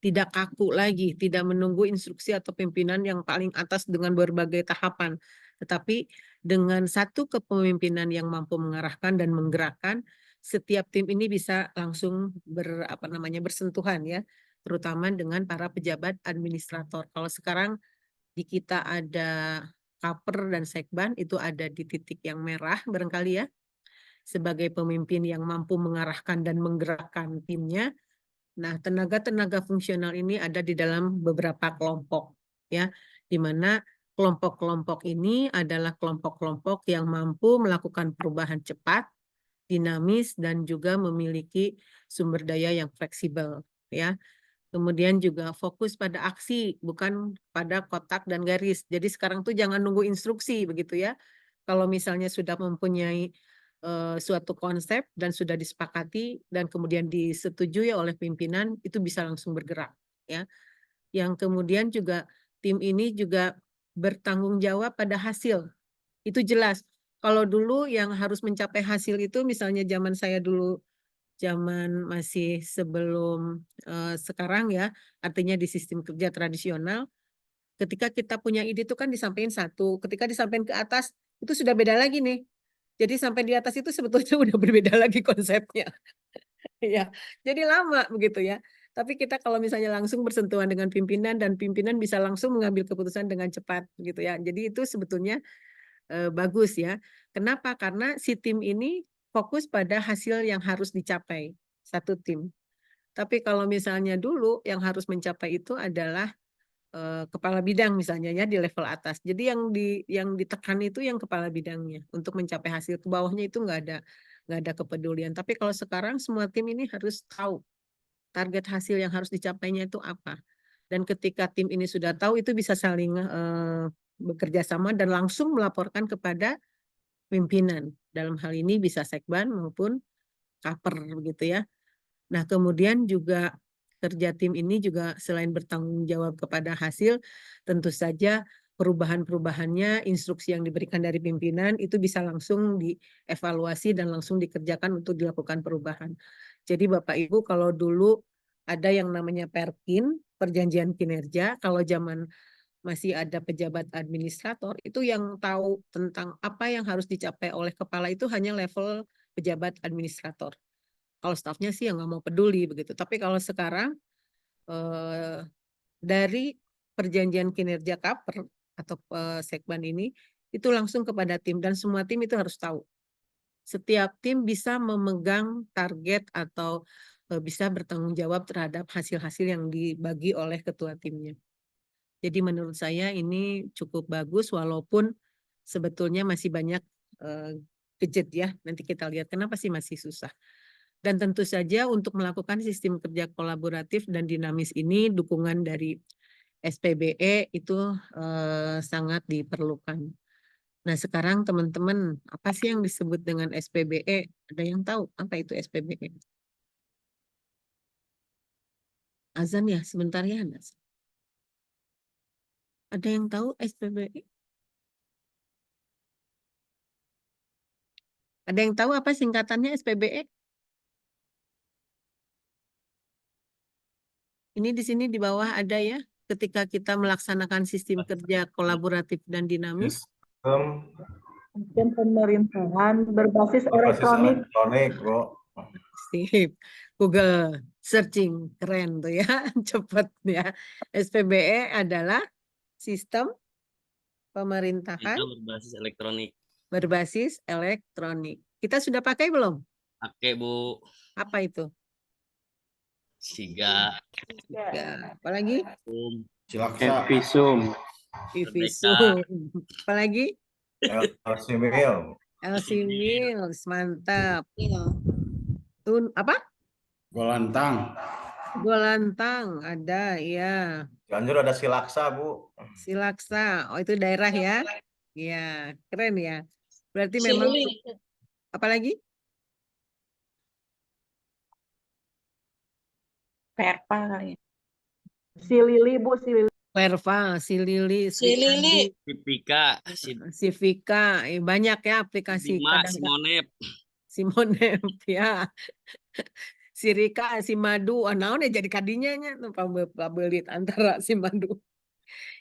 tidak kaku lagi, tidak menunggu instruksi atau pimpinan yang paling atas dengan berbagai tahapan, tetapi dengan satu kepemimpinan yang mampu mengarahkan dan menggerakkan, setiap tim ini bisa langsung bersentuhan ya, terutama dengan para pejabat administrator. Kalau sekarang di kita ada Kaper dan Sekban itu ada di titik yang merah barangkali ya, sebagai pemimpin yang mampu mengarahkan dan menggerakkan timnya. Nah, tenaga-tenaga fungsional ini ada di dalam beberapa kelompok ya, di mana kelompok-kelompok ini adalah kelompok-kelompok yang mampu melakukan perubahan cepat, dinamis dan juga memiliki sumber daya yang fleksibel ya. Kemudian juga fokus pada aksi, bukan pada kotak dan garis. Jadi sekarang tuh jangan nunggu instruksi begitu ya. Kalau misalnya sudah mempunyai suatu konsep dan sudah disepakati dan kemudian disetujui oleh pimpinan, itu bisa langsung bergerak ya. Yang kemudian juga tim ini juga bertanggung jawab pada hasil. Itu jelas. Kalau dulu yang harus mencapai hasil itu misalnya zaman saya dulu zaman masih sebelum sekarang ya, artinya di sistem kerja tradisional, ketika kita punya ide itu kan disampaikan satu, ketika disampaikan ke atas itu sudah beda lagi nih. Jadi sampai di atas itu sebetulnya udah berbeda lagi konsepnya. Ya, jadi lama begitu ya. Tapi kita kalau misalnya langsung bersentuhan dengan pimpinan dan pimpinan bisa langsung mengambil keputusan dengan cepat gitu ya. Jadi itu sebetulnya bagus ya. Kenapa? Karena si tim ini fokus pada hasil yang harus dicapai satu tim. Tapi kalau misalnya dulu yang harus mencapai itu adalah kepala bidang misalnya ya di level atas. Jadi yang ditekan itu yang kepala bidangnya untuk mencapai hasil, ke bawahnya itu nggak ada kepedulian. Tapi kalau sekarang semua tim ini harus tahu target hasil yang harus dicapainya itu apa. Dan ketika tim ini sudah tahu itu bisa saling bekerja sama dan langsung melaporkan kepada pimpinan. Dalam hal ini bisa Sekban maupun Kaper begitu ya. Nah, kemudian juga kerja tim ini juga selain bertanggung jawab kepada hasil, tentu saja perubahan-perubahannya, instruksi yang diberikan dari pimpinan itu bisa langsung dievaluasi dan langsung dikerjakan untuk dilakukan perubahan. Jadi Bapak Ibu kalau dulu ada yang namanya Perkin, perjanjian kinerja, kalau zaman masih ada pejabat administrator, itu yang tahu tentang apa yang harus dicapai oleh kepala itu hanya level pejabat administrator. Kalau stafnya sih yang nggak mau peduli begitu. Tapi kalau sekarang dari perjanjian kinerja Kaper atau Sekban ini itu langsung kepada tim dan semua tim itu harus tahu. Setiap tim bisa memegang target atau bisa bertanggung jawab terhadap hasil-hasil yang dibagi oleh ketua timnya. Jadi menurut saya ini cukup bagus walaupun sebetulnya masih banyak gadget ya. Nanti kita lihat kenapa sih masih susah. Dan tentu saja untuk melakukan sistem kerja kolaboratif dan dinamis ini dukungan dari SPBE itu sangat diperlukan. Nah sekarang teman-teman apa sih yang disebut dengan SPBE? Ada yang tahu apa itu SPBE? Azan ya sebentar ya. Ada yang tahu SPBE? Ada yang tahu apa singkatannya SPBE? Ini di sini di bawah ada ya. Ketika kita melaksanakan sistem kerja kolaboratif dan dinamis. Sistem pemerintahan berbasis elektronik. Bro. Sip. Google searching keren tuh ya. Cepet ya. SPBE adalah sistem pemerintahan Itu berbasis elektronik. berbasis elektronik. Kita sudah pakai belum? Pakai Bu. Apa itu? Siga. Ya, apalagi? Cilaksa. Visum. Visum. Apalagi? Simil. LC Mills, mantap. Apa? Golantang. Golantang ada, ya. Cianjur ada Silaksa, Bu. Silaksa, oh itu daerah ya? Ya, keren ya. Berarti memang. Apalagi? Perpa kali ya. Si Lili, Bu, si Lili. Perva, si Lili, Sri Kandi, Sipika. si Vika, banyak ya aplikasi. Bima, Kadang-kadang Simonep. Simonep ya. Si Rika, si Madu, naon ya jadi kadinya nya pabelit antara si Madu.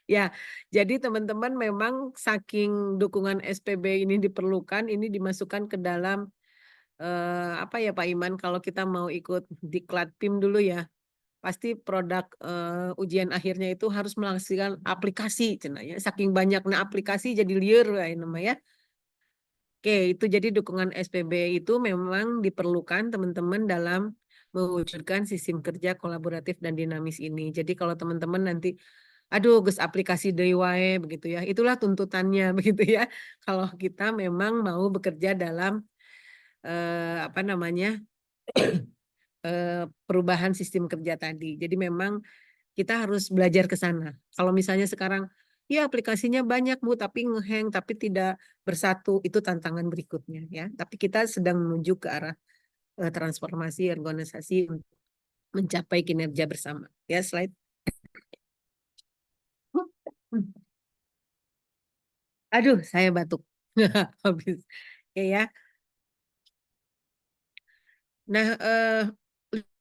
Ya, jadi teman-teman memang saking dukungan SPB ini diperlukan, ini dimasukkan ke dalam apa ya Pak Iman, kalau kita mau ikut diklat PIM dulu ya, pasti produk ujian akhirnya itu harus menghasilkan aplikasi, cenanya. Saking banyaknya aplikasi jadi liar namanya. Oke, itu jadi dukungan SPB itu memang diperlukan teman-teman dalam mewujudkan sistem kerja kolaboratif dan dinamis ini. Jadi kalau teman-teman nanti, aduh, gus aplikasi deui wae begitu ya, itulah tuntutannya begitu ya. Kalau kita memang mau bekerja dalam apa namanya perubahan sistem kerja tadi. Jadi memang kita harus belajar ke sana. Kalau misalnya sekarang, ya aplikasinya banyak Bu, tapi ngehang, tapi tidak bersatu, itu tantangan berikutnya ya. Tapi kita sedang menuju ke arah transformasi organisasi untuk mencapai kinerja bersama. Ya, slide. Aduh, saya batuk. Habis. Oke ya. Nah,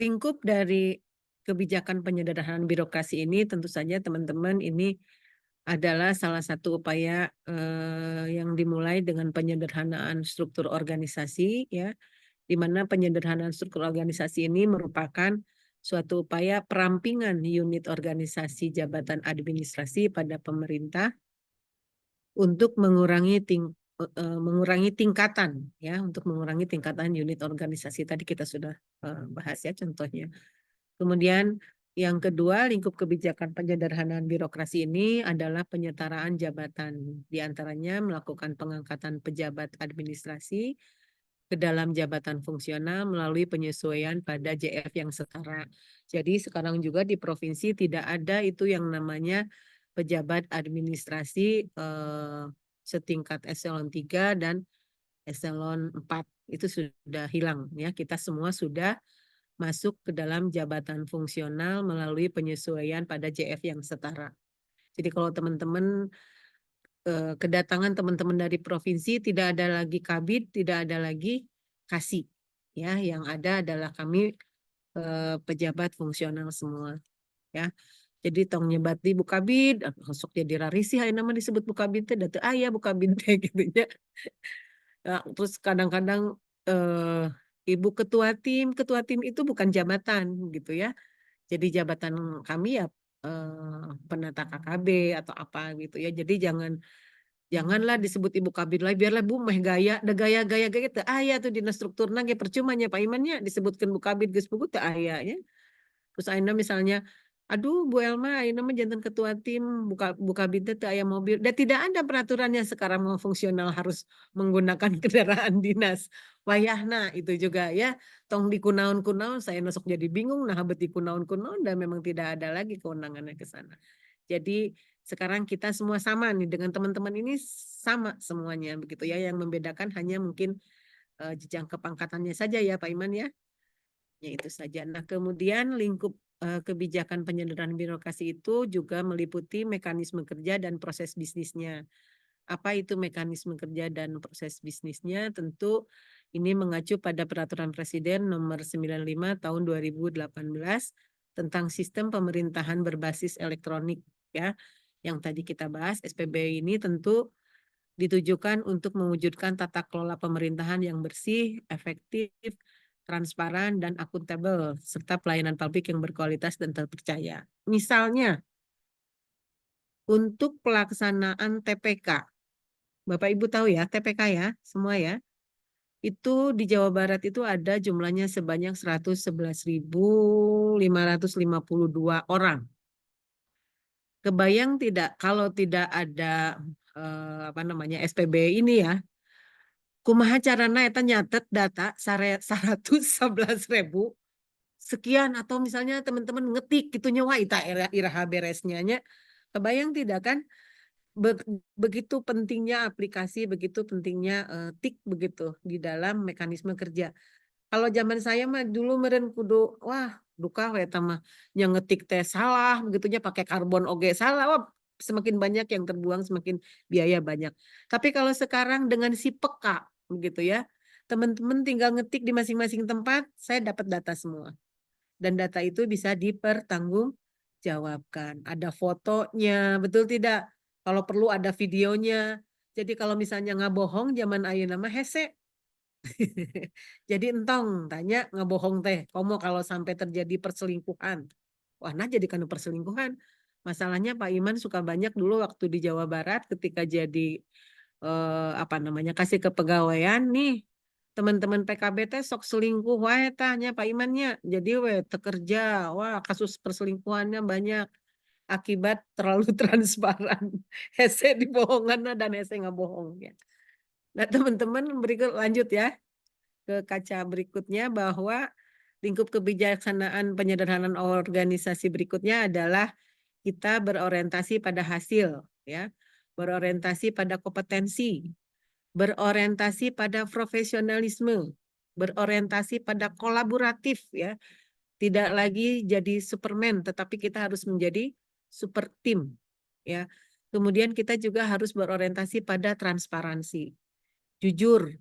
lingkup dari kebijakan penyederhanaan birokrasi ini tentu saja teman-teman ini adalah salah satu upaya yang dimulai dengan penyederhanaan struktur organisasi ya, di mana penyederhanaan struktur organisasi ini merupakan suatu upaya perampingan unit organisasi jabatan administrasi pada pemerintah untuk mengurangi tingkatan ya, untuk mengurangi tingkatan unit organisasi tadi kita sudah bahas ya contohnya. Kemudian yang kedua, lingkup kebijakan penyederhanaan birokrasi ini adalah penyetaraan jabatan. Di antaranya melakukan pengangkatan pejabat administrasi ke dalam jabatan fungsional melalui penyesuaian pada JF yang setara. Jadi sekarang juga di provinsi tidak ada itu yang namanya pejabat administrasi setingkat eselon 3 dan eselon 4. Itu sudah hilang ya. Kita semua sudah masuk ke dalam jabatan fungsional melalui penyesuaian pada JF yang setara. Jadi kalau teman-teman kedatangan teman-teman dari provinsi tidak ada lagi kabid, tidak ada lagi kasih. Ya, yang ada adalah kami pejabat fungsional semua. Ya. Jadi tong nyebat di Bukabid, sok jadi rarisi aya nama disebut Bukabid teh, da teu aya Bukabid teh gitu nya. Nah, terus kadang-kadang ibu ketua tim itu bukan jabatan gitu ya. Jadi jabatan kami ya penata KKB atau apa gitu ya. Jadi janganlah disebut ibu kabid lagi, biarlah bu meh gaya, da gaya teu aya tuh dina strukturna ge percuma nya Pak Iman nya disebutkeun bu kabid geus puguh teu aya ya. Terus ayeuna misalnya, aduh Bu Elma, ayeuna mah janten ketua tim, buka bintu teu aya mobil. Dan tidak ada peraturannya sekarang mau fungsional harus menggunakan kendaraan dinas. Wayahna itu juga ya, tong dikunaon-kunaon, saya sok jadi bingung, nah habet dikunaon-kunaon, dan memang tidak ada lagi kewenangannya ke sana. Jadi sekarang kita semua sama nih dengan teman-teman ini sama semuanya begitu ya, yang membedakan hanya mungkin jenjang kepangkatannya saja ya Pak Iman ya. Ya itu saja. Nah, kemudian lingkup kebijakan penyederhanaan birokrasi itu juga meliputi mekanisme kerja dan proses bisnisnya. Apa itu mekanisme kerja dan proses bisnisnya? Tentu ini mengacu pada Peraturan Presiden Nomor 95 Tahun 2018 tentang sistem pemerintahan berbasis elektronik ya. Yang tadi kita bahas, SPB ini tentu ditujukan untuk mewujudkan tata kelola pemerintahan yang bersih, efektif, transparan, dan akuntabel, serta pelayanan publik yang berkualitas dan terpercaya. Misalnya, untuk pelaksanaan TPK, Bapak Ibu tahu ya, TPK ya, semua ya, itu di Jawa Barat itu ada jumlahnya sebanyak 111.552 orang. Kebayang tidak kalau tidak ada SPB ini ya, kumaha carana eta nyatet data 111.000 sekian, atau misalnya teman-teman ngetik gitu nyawa ita iraha beresnya nya. Kebayang tidak kan begitu pentingnya aplikasi, begitu pentingnya tik begitu di dalam mekanisme kerja. Kalau zaman saya mah dulu meren kudu wah duka we eta mah yang ngetik teh salah begitunya pakai karbon oge salah. Wah, semakin banyak yang terbuang semakin biaya banyak. Tapi kalau sekarang dengan si peka begitu ya, teman-teman tinggal ngetik di masing-masing tempat, saya dapat data semua. Dan data itu bisa dipertanggungjawabkan. Ada fotonya, betul tidak? Kalau perlu ada videonya. Jadi kalau misalnya ngabohong zaman ayeuna mah hese. Jadi entong tanya ngebohong teh, komo kalau sampai terjadi perselingkuhan. Wah, nah jadi kan perselingkuhan. Masalahnya Pak Iman suka banyak dulu waktu di Jawa Barat ketika jadi kasih kepegawaian nih. Teman-teman PKB teh sok selingkuh wae tanya Pak Imannya. Jadi we tekerja, wah kasus perselingkuhannya banyak akibat terlalu transparan. Hese dibohongan dan hese ngabohong ya. Nah, teman-teman berikut lanjut ya ke kaca berikutnya bahwa lingkup kebijaksanaan penyederhanaan organisasi berikutnya adalah kita berorientasi pada hasil ya, berorientasi pada kompetensi, berorientasi pada profesionalisme, berorientasi pada kolaboratif ya. Tidak lagi jadi Superman, tetapi kita harus menjadi super tim ya. Kemudian kita juga harus berorientasi pada transparansi, jujur,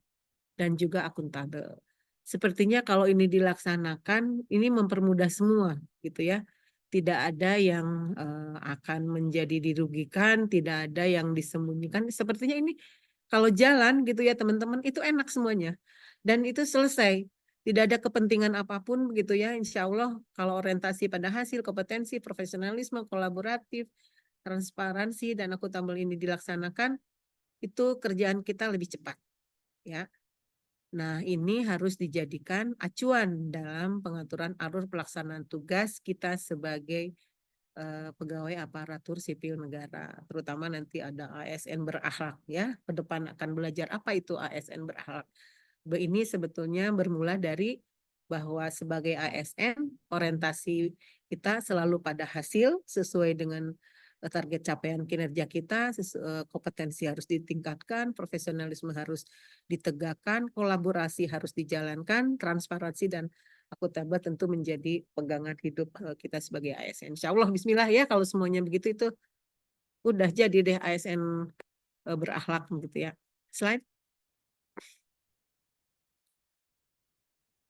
dan juga akuntabel. Sepertinya kalau ini dilaksanakan, ini mempermudah semua gitu ya. Tidak ada yang akan menjadi dirugikan, tidak ada yang disembunyikan. Sepertinya ini kalau jalan gitu ya teman-teman, itu enak semuanya. Dan itu selesai. Tidak ada kepentingan apapun begitu ya. Insya Allah kalau orientasi pada hasil, kompetensi, profesionalisme, kolaboratif, transparansi, dan akuntabel ini dilaksanakan, itu kerjaan kita lebih cepat. Ya. Nah, ini harus dijadikan acuan dalam pengaturan alur pelaksanaan tugas kita sebagai pegawai aparatur sipil negara. Terutama nanti ada ASN berakhlak ya. Ke depan akan belajar apa itu ASN berakhlak. Ini sebetulnya bermula dari bahwa sebagai ASN orientasi kita selalu pada hasil sesuai dengan target capaian kinerja kita, kompetensi harus ditingkatkan, profesionalisme harus ditegakkan, kolaborasi harus dijalankan, transparansi dan akuntabel tentu menjadi pegangan hidup kita sebagai ASN. Insya Allah bismillah ya kalau semuanya begitu itu udah jadi deh ASN berakhlak gitu ya. Slide.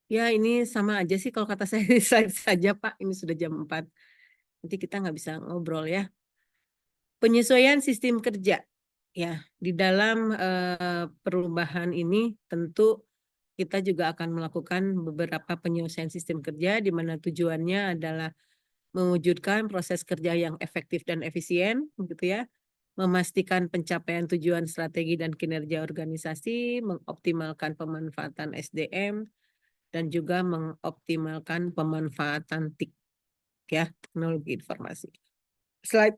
Ya ini sama aja sih kalau kata saya slide saja Pak, ini sudah jam 4. Nanti kita nggak bisa ngobrol ya. Penyesuaian sistem kerja. Ya, di dalam perubahan ini tentu kita juga akan melakukan beberapa penyesuaian sistem kerja di mana tujuannya adalah mewujudkan proses kerja yang efektif dan efisien, begitu ya, memastikan pencapaian tujuan strategi dan kinerja organisasi, mengoptimalkan pemanfaatan SDM, dan juga mengoptimalkan pemanfaatan TIK, ya, teknologi informasi. Slide.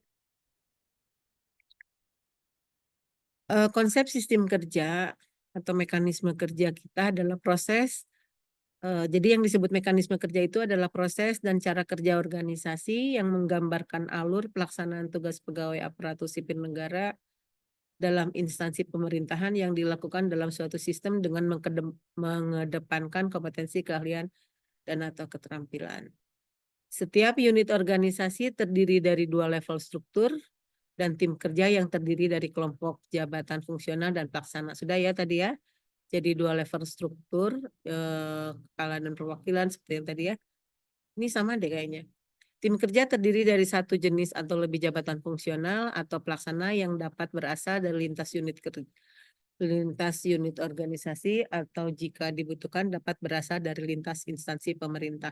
Konsep sistem kerja atau mekanisme kerja kita adalah proses. Jadi yang disebut mekanisme kerja itu adalah proses dan cara kerja organisasi yang menggambarkan alur pelaksanaan tugas pegawai aparatur sipil negara dalam instansi pemerintahan yang dilakukan dalam suatu sistem dengan mengedepankan kompetensi, keahlian, dan atau keterampilan. Setiap unit organisasi terdiri dari 2 level struktur dan tim kerja yang terdiri dari kelompok jabatan fungsional dan pelaksana. Sudah ya tadi ya? Jadi 2 level struktur, kepala dan perwakilan seperti yang tadi ya. Ini sama deh kayaknya. Tim kerja terdiri dari 1 jenis atau lebih jabatan fungsional atau pelaksana yang dapat berasal dari lintas unit organisasi atau jika dibutuhkan dapat berasal dari lintas instansi pemerintah.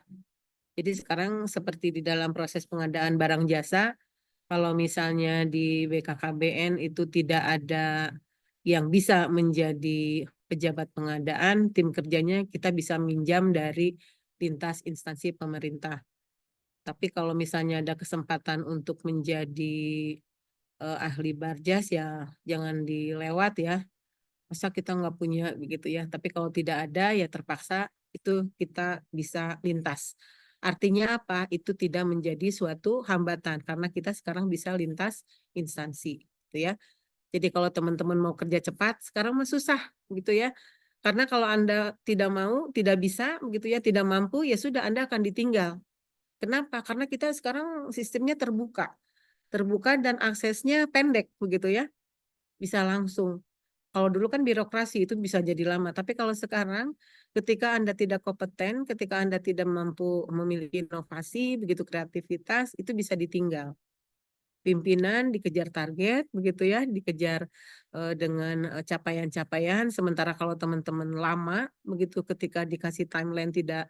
Jadi sekarang seperti di dalam proses pengadaan barang jasa, kalau misalnya di BKKBN itu tidak ada yang bisa menjadi pejabat pengadaan, tim kerjanya kita bisa minjam dari lintas instansi pemerintah. Tapi kalau misalnya ada kesempatan untuk menjadi ahli barjas ya jangan dilewat ya. Masa kita nggak punya begitu ya. Tapi kalau tidak ada ya terpaksa itu kita bisa lintas. Artinya apa? Itu tidak menjadi suatu hambatan karena kita sekarang bisa lintas instansi gitu ya. Jadi kalau teman-teman mau kerja cepat, sekarang mah susah gitu ya. Karena kalau Anda tidak mau, tidak bisa begitu ya, tidak mampu, ya sudah Anda akan ditinggal. Kenapa? Karena kita sekarang sistemnya terbuka. Terbuka dan aksesnya pendek begitu ya. Bisa langsung. Kalau dulu kan birokrasi itu bisa jadi lama, tapi kalau sekarang ketika Anda tidak kompeten, ketika Anda tidak mampu memiliki inovasi, begitu kreativitas, itu bisa ditinggal. Pimpinan dikejar target begitu ya, dikejar dengan capaian-capaian, sementara kalau teman-teman lama begitu ketika dikasih timeline tidak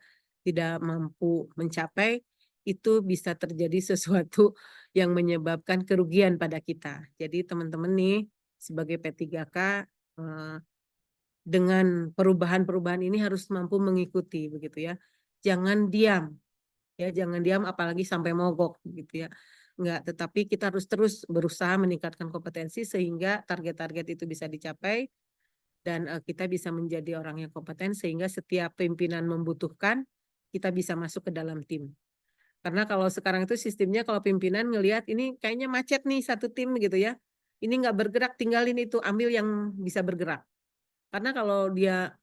mampu mencapai, itu bisa terjadi sesuatu yang menyebabkan kerugian pada kita. Jadi teman-teman nih sebagai P3K dengan perubahan-perubahan ini harus mampu mengikuti begitu ya. Jangan diam. Ya, jangan diam apalagi sampai mogok gitu ya. Enggak, tetapi kita harus terus berusaha meningkatkan kompetensi sehingga target-target itu bisa dicapai dan kita bisa menjadi orang yang kompeten sehingga setiap pimpinan membutuhkan kita bisa masuk ke dalam tim. Karena kalau sekarang itu sistemnya kalau pimpinan ngelihat ini kayaknya macet nih satu tim gitu ya. Ini nggak bergerak, tinggalin itu, ambil yang bisa bergerak. Karena kalau dia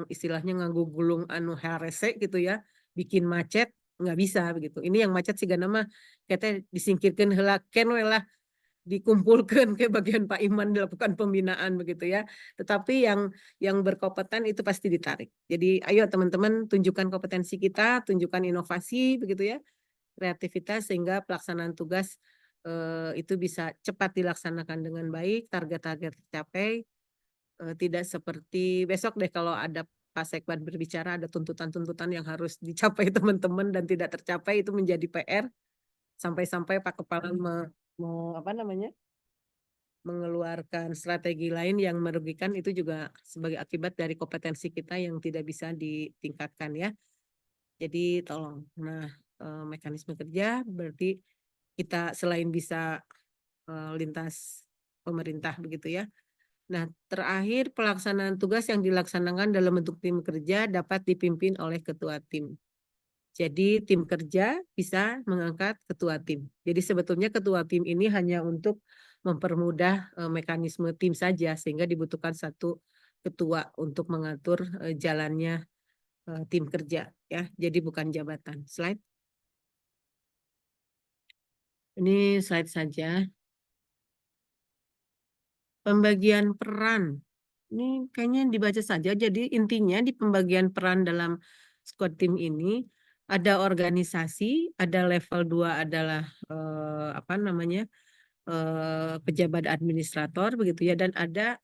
istilahnya nganggo gulung anu herese gitu ya, bikin macet nggak bisa begitu. Ini yang macet sih nama kita disingkirkan heula ken we lah, dikumpulkan ke bagian Pak Iman dilakukan pembinaan begitu ya. Tetapi yang berkompeten itu pasti ditarik. Jadi ayo teman-teman tunjukkan kompetensi kita, tunjukkan inovasi begitu ya, kreativitas sehingga pelaksanaan tugas itu bisa cepat dilaksanakan dengan baik, target-target tercapai. Tidak seperti besok deh kalau ada Pak Sekbat berbicara ada tuntutan-tuntutan yang harus dicapai teman-teman dan tidak tercapai itu menjadi PR sampai-sampai Pak Kepala mengeluarkan strategi lain yang merugikan itu juga sebagai akibat dari kompetensi kita yang tidak bisa ditingkatkan ya. Jadi tolong. Nah, mekanisme kerja berarti kita selain bisa lintas pemerintah begitu ya. Nah, terakhir pelaksanaan tugas yang dilaksanakan dalam bentuk tim kerja dapat dipimpin oleh ketua tim. Jadi tim kerja bisa mengangkat ketua tim. Jadi sebetulnya ketua tim ini hanya untuk mempermudah mekanisme tim saja sehingga dibutuhkan satu ketua untuk mengatur jalannya tim kerja ya. Jadi bukan jabatan. Slide. Ini slide saja. Pembagian peran. Ini kayaknya dibaca saja. Jadi intinya di pembagian peran dalam squad tim ini ada organisasi, ada level 2 adalah pejabat administrator begitu ya, dan ada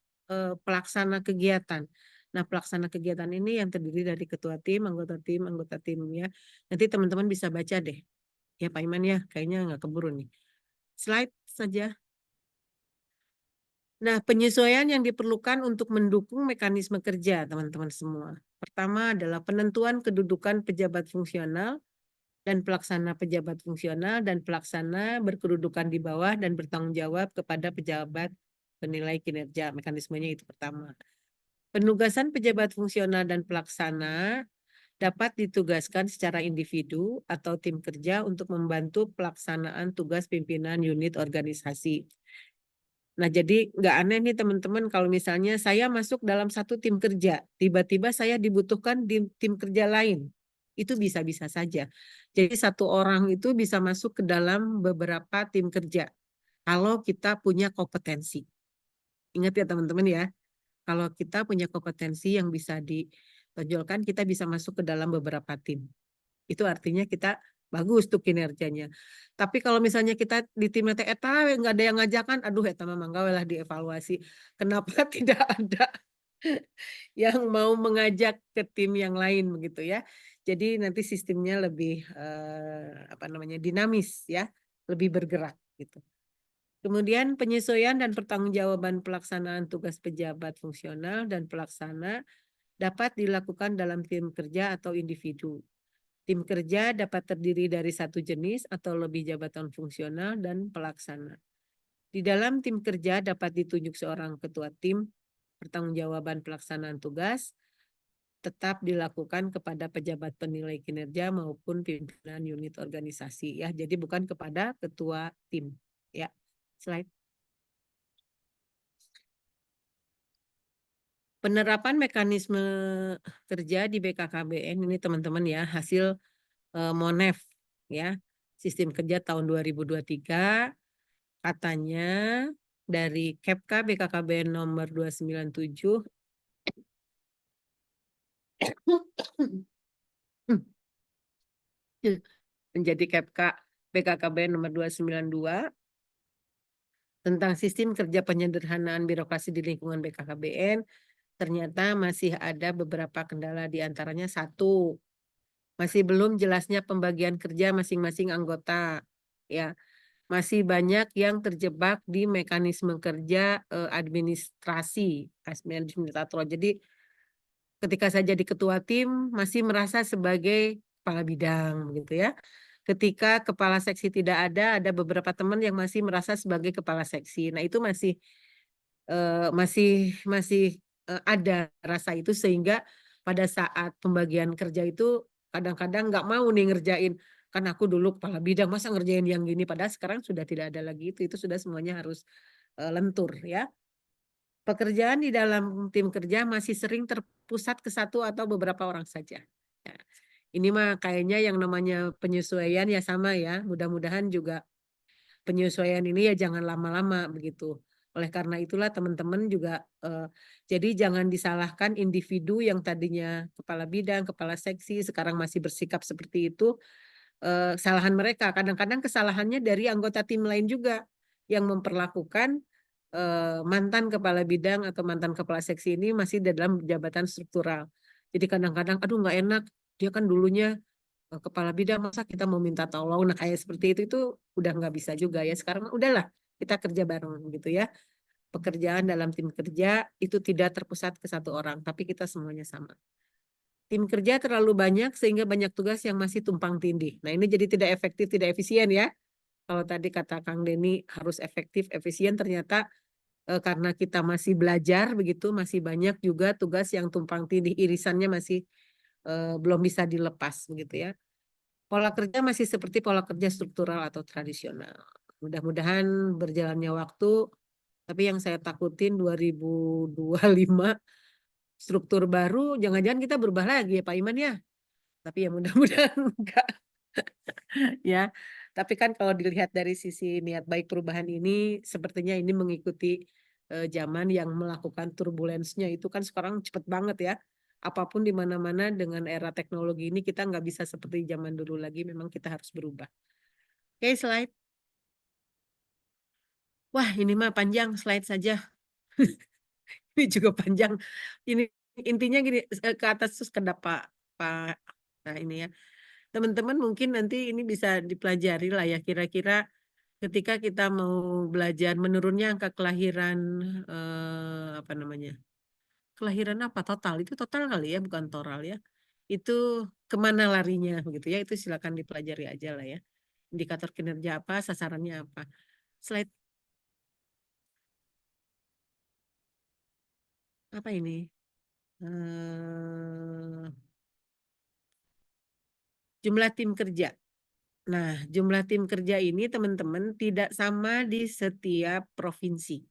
pelaksana kegiatan. Nah, pelaksana kegiatan ini yang terdiri dari ketua tim, anggota tim ya. Nanti teman-teman bisa baca deh. Ya Pak Iman ya, kayaknya nggak keburu nih. Slide saja. Nah, penyesuaian yang diperlukan untuk mendukung mekanisme kerja teman-teman semua. Pertama adalah penentuan kedudukan pejabat fungsional dan pelaksana pejabat fungsional dan pelaksana berkedudukan di bawah dan bertanggung jawab kepada pejabat penilai kinerja. Mekanismenya itu pertama. Penugasan pejabat fungsional dan pelaksana dapat ditugaskan secara individu atau tim kerja untuk membantu pelaksanaan tugas pimpinan unit organisasi. Nah, jadi nggak aneh nih teman-teman kalau misalnya saya masuk dalam satu tim kerja, tiba-tiba saya dibutuhkan di tim kerja lain. Itu bisa-bisa saja. Jadi satu orang itu bisa masuk ke dalam beberapa tim kerja kalau kita punya kompetensi. Ingat ya teman-teman ya, kalau kita punya kompetensi yang bisa ditonjolkan, kita bisa masuk ke dalam beberapa tim. Itu artinya kita bagus tuh kinerjanya. Tapi kalau misalnya kita di tim eta nggak ada yang ngajakan, aduh eta mah mangga lah dievaluasi. Kenapa tidak ada yang mau mengajak ke tim yang lain begitu ya. Jadi nanti sistemnya lebih dinamis ya, lebih bergerak gitu. Kemudian penyesuaian dan pertanggungjawaban pelaksanaan tugas pejabat fungsional dan pelaksana dapat dilakukan dalam tim kerja atau individu. Tim kerja dapat terdiri dari satu jenis atau lebih jabatan fungsional dan pelaksana. Di dalam tim kerja dapat ditunjuk seorang ketua tim, pertanggungjawaban pelaksanaan tugas tetap dilakukan kepada pejabat penilai kinerja maupun pimpinan unit organisasi ya. Jadi bukan kepada ketua tim ya. Slide. Penerapan mekanisme kerja di BKKBN ini teman-teman ya, hasil Monef ya, sistem kerja tahun 2023 katanya dari Kepka BKKBN nomor 297 menjadi Kepka BKKBN nomor 292 tentang sistem kerja penyederhanaan birokrasi di lingkungan BKKBN, ternyata masih ada beberapa kendala, di antaranya satu, masih belum jelasnya pembagian kerja masing-masing anggota ya. Masih banyak yang terjebak di mekanisme kerja administrasi administrator. Jadi ketika saya jadi ketua tim masih merasa sebagai kepala bidang begitu ya. Ketika kepala seksi tidak ada beberapa teman yang masih merasa sebagai kepala seksi. Nah, itu masih ada rasa itu, sehingga pada saat pembagian kerja itu kadang-kadang nggak mau nih ngerjain, kan aku dulu kepala bidang masa ngerjain yang gini, padahal sekarang sudah tidak ada lagi itu sudah semuanya harus lentur ya. Pekerjaan di dalam tim kerja masih sering terpusat ke satu atau beberapa orang saja. Ya. Ini mah kayaknya yang namanya penyesuaian ya sama ya, mudah-mudahan juga penyesuaian ini ya jangan lama-lama begitu. Oleh karena itulah teman-teman juga jadi jangan disalahkan individu yang tadinya kepala bidang, kepala seksi, sekarang masih bersikap seperti itu. Kesalahan mereka, kadang-kadang kesalahannya dari anggota tim lain juga yang memperlakukan mantan kepala bidang atau mantan kepala seksi ini masih dalam jabatan struktural. Jadi kadang-kadang aduh nggak enak, dia kan dulunya kepala bidang, masa kita mau minta tolong. Nah kayak seperti itu udah nggak bisa juga ya. Sekarang udahlah kita kerja bareng gitu ya. Pekerjaan dalam tim kerja itu tidak terpusat ke satu orang, tapi kita semuanya sama. Tim kerja terlalu banyak sehingga banyak tugas yang masih tumpang tindih. Nah ini jadi tidak efektif, tidak efisien ya. Kalau tadi kata Kang Denny harus efektif, efisien, ternyata karena kita masih belajar begitu, masih banyak juga tugas yang tumpang tindih, irisannya masih belum bisa dilepas begitu ya. Pola kerja masih seperti pola kerja struktural atau tradisional. Mudah-mudahan berjalannya waktu, tapi yang saya takutin 2025 struktur baru, jangan-jangan kita berubah lagi ya Pak Iman ya. Tapi ya mudah-mudahan enggak. Ya, tapi kan kalau dilihat dari sisi niat baik perubahan ini, sepertinya ini mengikuti zaman yang melakukan turbulensnya itu kan sekarang cepet banget ya. apapun di mana-mana dengan era teknologi ini kita nggak bisa seperti zaman dulu lagi, memang kita harus berubah. Oke, slide. Wah, ini mah panjang, slide saja. Ini juga panjang. Ini intinya gini, ke atas terus ke Pak. Nah ini ya. Teman-teman mungkin nanti ini bisa dipelajari lah ya, kira-kira ketika kita mau belajar menurunnya angka kelahiran apa namanya? Kelahiran apa total? Itu total kali ya, bukan toral ya. Itu kemana larinya begitu ya? Itu silakan dipelajari aja lah ya. Indikator kinerja apa, sasarannya apa. Slide apa ini? Jumlah tim kerja. Nah, jumlah tim kerja ini teman-teman tidak sama di setiap provinsi.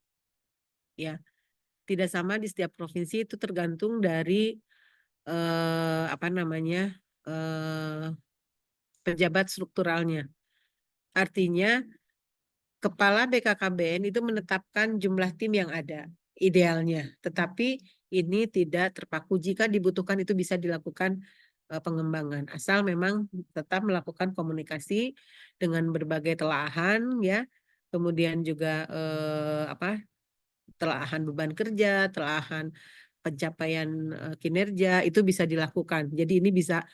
Ya, tidak sama di setiap provinsi, itu tergantung dari apa namanya? Pejabat strukturalnya. Artinya kepala BKKBN itu menetapkan jumlah tim yang ada idealnya, tetapi ini tidak terpaku. Jika dibutuhkan itu bisa dilakukan pengembangan, asal memang tetap melakukan komunikasi dengan berbagai telahan ya, kemudian juga telahan beban kerja, telahan pencapaian kinerja itu bisa dilakukan. Jadi ini bisa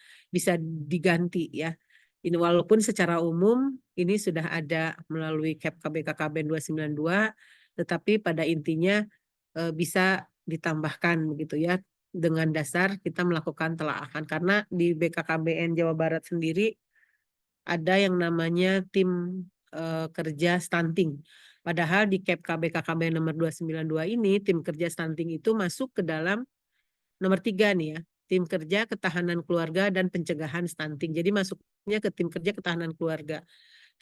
diganti ya. Ini walaupun secara umum ini sudah ada melalui KEP BKKBN 292, tetapi pada intinya bisa ditambahkan begitu ya, dengan dasar kita melakukan telahan, karena di BKKBN Jawa Barat sendiri ada yang namanya tim kerja stunting. Padahal di KEP BKKBN nomor 292 ini tim kerja stunting itu masuk ke dalam nomor 3 nih ya, tim kerja ketahanan keluarga dan pencegahan stunting. Jadi masuknya ke tim kerja ketahanan keluarga.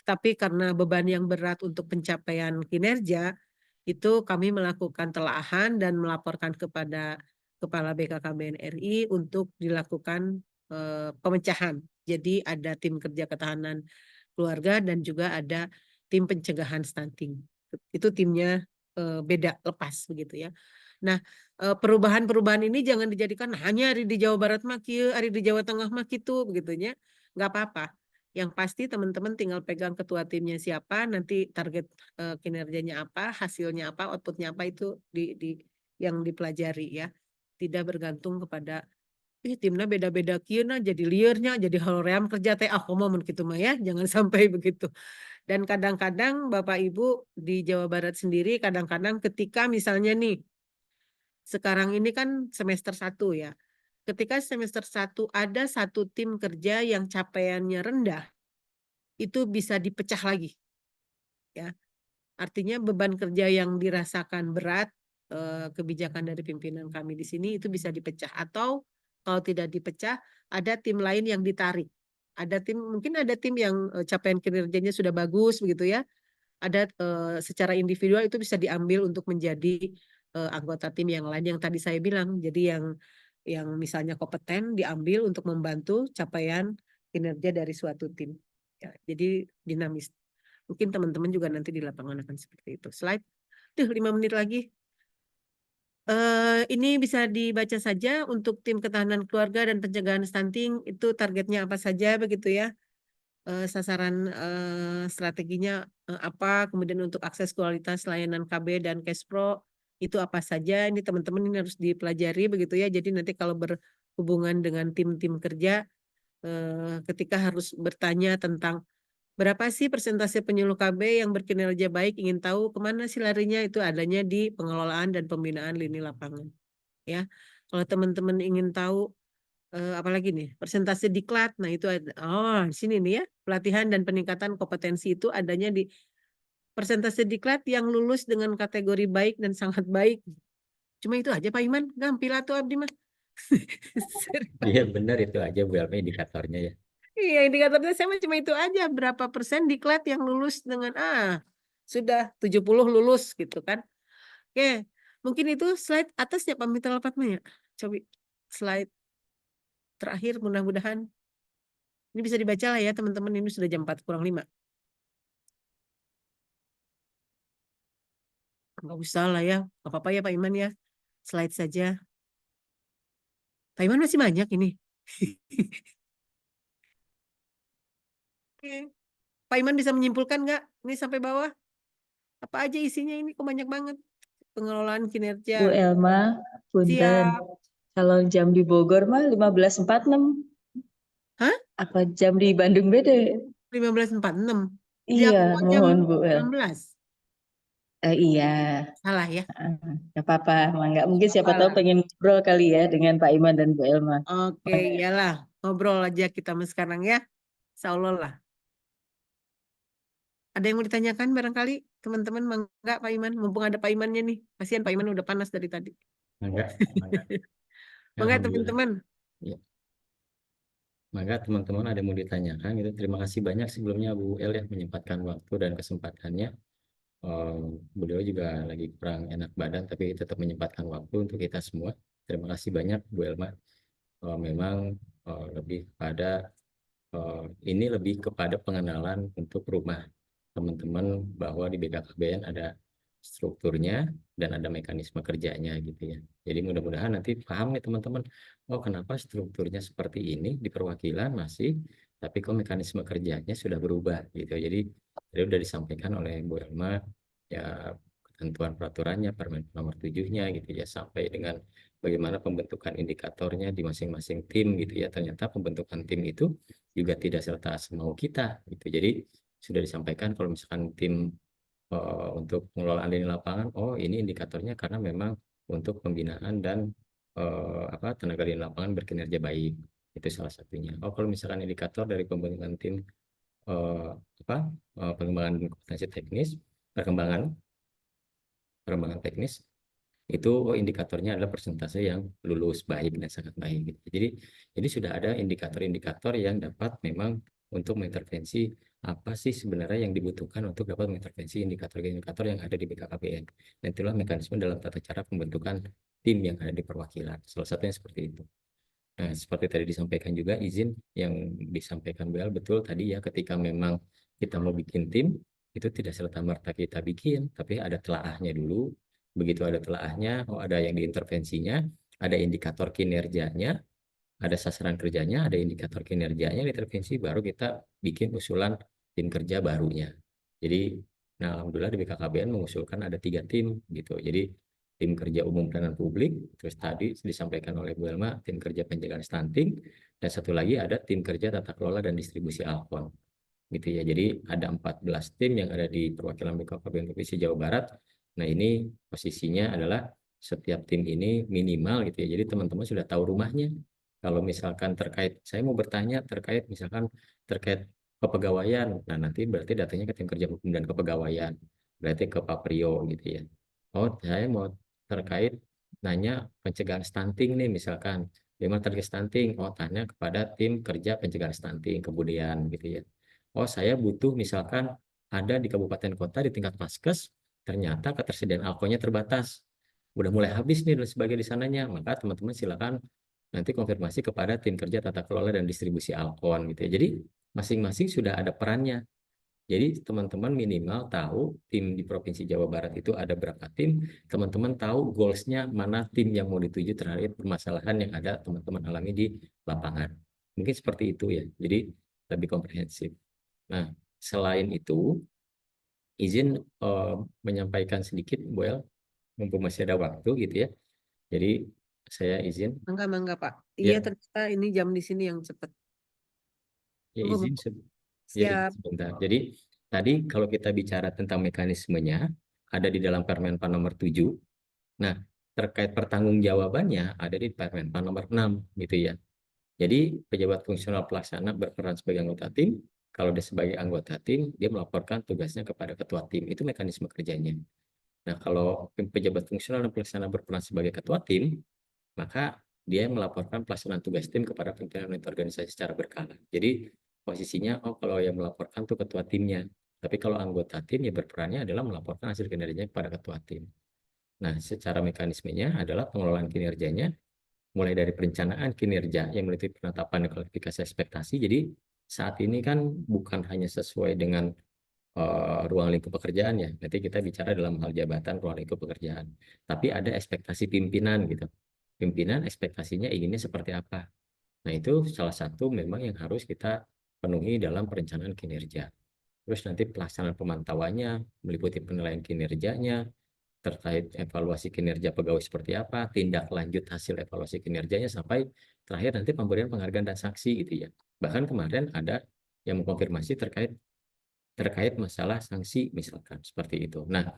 Tapi karena beban yang berat untuk pencapaian kinerja, itu kami melakukan telahan dan melaporkan kepada Kepala BKKBN RI untuk dilakukan pemecahan. Jadi ada tim kerja ketahanan keluarga dan juga ada tim pencegahan stunting. Itu timnya beda, lepas begitu ya. Nah, perubahan-perubahan ini jangan dijadikan hanya hari di Jawa Barat mah kieu, hari di Jawa Tengah mah kitu begitunya. Nggak apa-apa. Yang pasti teman-teman tinggal pegang ketua timnya siapa, nanti target kinerjanya apa, hasilnya apa, outputnya apa, itu yang dipelajari ya. Tidak bergantung kepada timnya beda-beda kieu nah jadi liarnya, jadi holoream kerja teh momen gitu mah ya, jangan sampai begitu. Dan kadang-kadang Bapak Ibu di Jawa Barat sendiri kadang-kadang ketika misalnya nih sekarang ini kan semester 1 ya. Ketika semester 1 ada satu tim kerja yang capaiannya rendah, itu bisa dipecah lagi. Ya. Artinya beban kerja yang dirasakan berat, kebijakan dari pimpinan kami di sini itu bisa dipecah. Atau kalau tidak dipecah, ada tim lain yang ditarik. Mungkin ada tim yang capaian kinerjanya sudah bagus begitu ya. Ada secara individual itu bisa diambil untuk menjadi anggota tim yang lain yang tadi saya bilang. Jadi yang misalnya kompeten diambil untuk membantu capaian kinerja dari suatu tim. Ya, jadi dinamis. Mungkin teman-teman juga nanti di lapangan akan seperti itu. Slide. 5 menit lagi. Ini bisa dibaca saja untuk tim ketahanan keluarga dan pencegahan stunting itu targetnya apa saja begitu ya. Sasaran strateginya apa, kemudian untuk akses kualitas layanan KB dan Cashpro itu apa saja. Ini teman-teman ini harus dipelajari begitu ya. Jadi nanti kalau berhubungan dengan tim-tim kerja, ketika harus bertanya tentang berapa sih persentase penyuluh KB yang berkinerja baik, ingin tahu kemana sih larinya, itu adanya di pengelolaan dan pembinaan lini lapangan. Ya, kalau teman-teman ingin tahu apalagi nih persentase diklat, nah itu ada, di sini nih ya, pelatihan dan peningkatan kompetensi itu adanya di persentase diklat yang lulus dengan kategori baik dan sangat baik. Cuma itu aja Pak Iman, gampil tuh Abdi mah. Iya benar itu aja Bu Elmi indikatornya ya. Iya, indikatornya sama cuma itu aja. Berapa persen diklat yang lulus dengan sudah 70 lulus gitu kan. Oke, mungkin itu slide atasnya Pak Mitra Fatma ya. Coba slide terakhir mudah-mudahan. Ini bisa dibaca lah ya teman-teman, ini sudah jam 4:45. Nggak usah lah ya, nggak apa-apa ya Pak Iman ya. Slide saja. Pak Iman masih banyak ini. Oke. Pak Iman bisa menyimpulkan nggak? Ini sampai bawah. Apa aja isinya ini? Kok banyak banget. Pengelolaan Bu kinerja. Elma, punten. Siap. Kalau jam di Bogor mah 15.46. Hah? Apa jam di Bandung beda? 15.46. Di Iya, aku kok jam mohon Bu El. 16. Iya, Salah ya? nggak apa-apa. Nggak mungkin siapa tahu Salah. pengen ngobrol kali ya dengan Pak Iman dan Bu Elma. Oke, iyalah. Ngobrol aja kita sekarang ya. Insya Allah lah. Ada yang mau ditanyakan barangkali teman-teman? Enggak Pak Iman, mumpung ada Pak Imannya nih. Kasihan Pak Iman udah panas dari tadi. Enggak. Enggak Alhamdulillah. teman-teman. Ya. Maka teman-teman ada yang mau ditanyakan gitu. Terima kasih banyak sebelumnya Bu El ya menyempatkan waktu dan kesempatannya. Beliau juga lagi kurang enak badan tapi tetap menyempatkan waktu untuk kita semua. Terima kasih banyak Bu Elma. Memang lebih pada ini lebih kepada pengenalan untuk rumah teman-teman bahwa di BKKBN ada strukturnya dan ada mekanisme kerjanya gitu ya. Jadi mudah-mudahan nanti paham nih teman-teman, oh kenapa strukturnya seperti ini di perwakilan masih, tapi kok mekanisme kerjanya sudah berubah gitu. Jadi udah disampaikan oleh Bu Elma ya ketentuan peraturannya, Permen nomor 7-nya gitu ya, sampai dengan bagaimana pembentukan indikatornya di masing-masing tim gitu ya. Ternyata pembentukan tim itu juga tidak serta semau kita gitu. Jadi sudah disampaikan kalau misalkan tim untuk pengelolaan lini lapangan, oh ini indikatornya karena memang untuk pembinaan dan tenaga lini lapangan berkinerja baik, itu salah satunya. Oh kalau misalkan indikator dari pembentukan tim pengembangan kompetensi teknis, perkembangan teknis itu indikatornya adalah persentase yang lulus baik dan sangat baik gitu. Jadi sudah ada indikator-indikator yang dapat memang untuk mengintervensi apa sih sebenarnya yang dibutuhkan untuk dapat mengintervensi indikator-indikator yang ada di BKKBN. Dan itulah mekanisme dalam tata cara pembentukan tim yang ada di perwakilan. Salah satunya seperti itu. Nah, seperti tadi disampaikan juga izin yang disampaikan Bel betul tadi ya, ketika memang kita mau bikin tim itu tidak serta-merta kita bikin, tapi ada telaahnya dulu. Begitu ada telaahnya, oh ada yang diintervensinya, ada indikator kinerjanya, ada sasaran kerjanya, ada indikator kinerjanya, intervensi, baru kita bikin usulan tim kerja barunya. Jadi, nah alhamdulillah di BKKBN mengusulkan ada 3 tim gitu. Jadi tim kerja umum pelayanan publik, terus tadi disampaikan oleh Bu Elma, tim kerja pencegahan stunting, dan satu lagi ada tim kerja tata kelola dan distribusi alkon. Gitu ya. Jadi ada 14 tim yang ada di perwakilan BKKBN Provinsi Jawa Barat. Nah, ini posisinya adalah setiap tim ini minimal gitu ya. Jadi teman-teman sudah tahu rumahnya. Kalau misalkan terkait, saya mau bertanya terkait misalkan terkait kepegawaian. Nah, nanti berarti datanya ke tim kerja hukum dan kepegawaian. Berarti ke Pak Prio gitu ya. Oh, saya mau terkait nanya pencegahan stunting nih misalkan. Gimana terkait stunting? Oh, tanya kepada tim kerja pencegahan stunting kemudian gitu ya. Oh, saya butuh misalkan ada di kabupaten kota di tingkat Vaskes, ternyata ketersediaan alkoholnya terbatas. Udah mulai habis nih dan sebagai di sananya, maka teman-teman silakan nanti konfirmasi kepada tim kerja tata kelola dan distribusi alkohol gitu ya. Jadi masing-masing sudah ada perannya. Jadi teman-teman minimal tahu tim di Provinsi Jawa Barat itu ada berapa tim, teman-teman tahu goalsnya mana tim yang mau dituju terhadap permasalahan yang ada teman-teman alami di lapangan. Mungkin seperti itu ya, jadi lebih komprehensif. Nah, selain itu, izin menyampaikan sedikit, Bu El, mumpung masih ada waktu gitu ya. Jadi saya izin. Mangga Pak. Ya. Iya ternyata ini jam di sini yang cepat. Ya Oh, izin. Ya, siap. sebentar. Jadi tadi kalau kita bicara tentang mekanismenya ada di dalam Permenpan nomor 7. Nah, terkait pertanggungjawabannya ada di Permenpan nomor 6 gitu ya. Jadi pejabat fungsional pelaksana berperan sebagai anggota tim. Kalau dia sebagai anggota tim, dia melaporkan tugasnya kepada ketua tim. Itu mekanisme kerjanya. Nah, kalau pejabat fungsional dan pelaksana berperan sebagai ketua tim, maka dia melaporkan pelaksanaan tugas tim kepada pimpinan unit organisasi secara berkala. Jadi posisinya, oh kalau yang melaporkan tuh ketua timnya. Tapi kalau anggota tim ya berperannya adalah melaporkan hasil kinerjanya kepada ketua tim. Nah, secara mekanismenya adalah pengelolaan kinerjanya, mulai dari perencanaan kinerja yang meliputi penetapan dan klasifikasi ekspektasi. Jadi saat ini kan bukan hanya sesuai dengan ruang lingkup pekerjaan ya. Nanti kita bicara dalam hal jabatan ruang lingkup pekerjaan. Tapi ada ekspektasi pimpinan gitu. pimpinan ekspektasinya inginnya seperti apa. Nah, itu salah satu memang yang harus kita penuhi dalam perencanaan kinerja. Terus nanti pelaksanaan pemantauannya, meliputi penilaian kinerjanya, terkait evaluasi kinerja pegawai seperti apa, tindak lanjut hasil evaluasi kinerjanya, sampai terakhir nanti pemberian penghargaan dan sanksi gitu ya. Bahkan kemarin ada yang mengkonfirmasi terkait masalah sanksi misalkan seperti itu. Nah,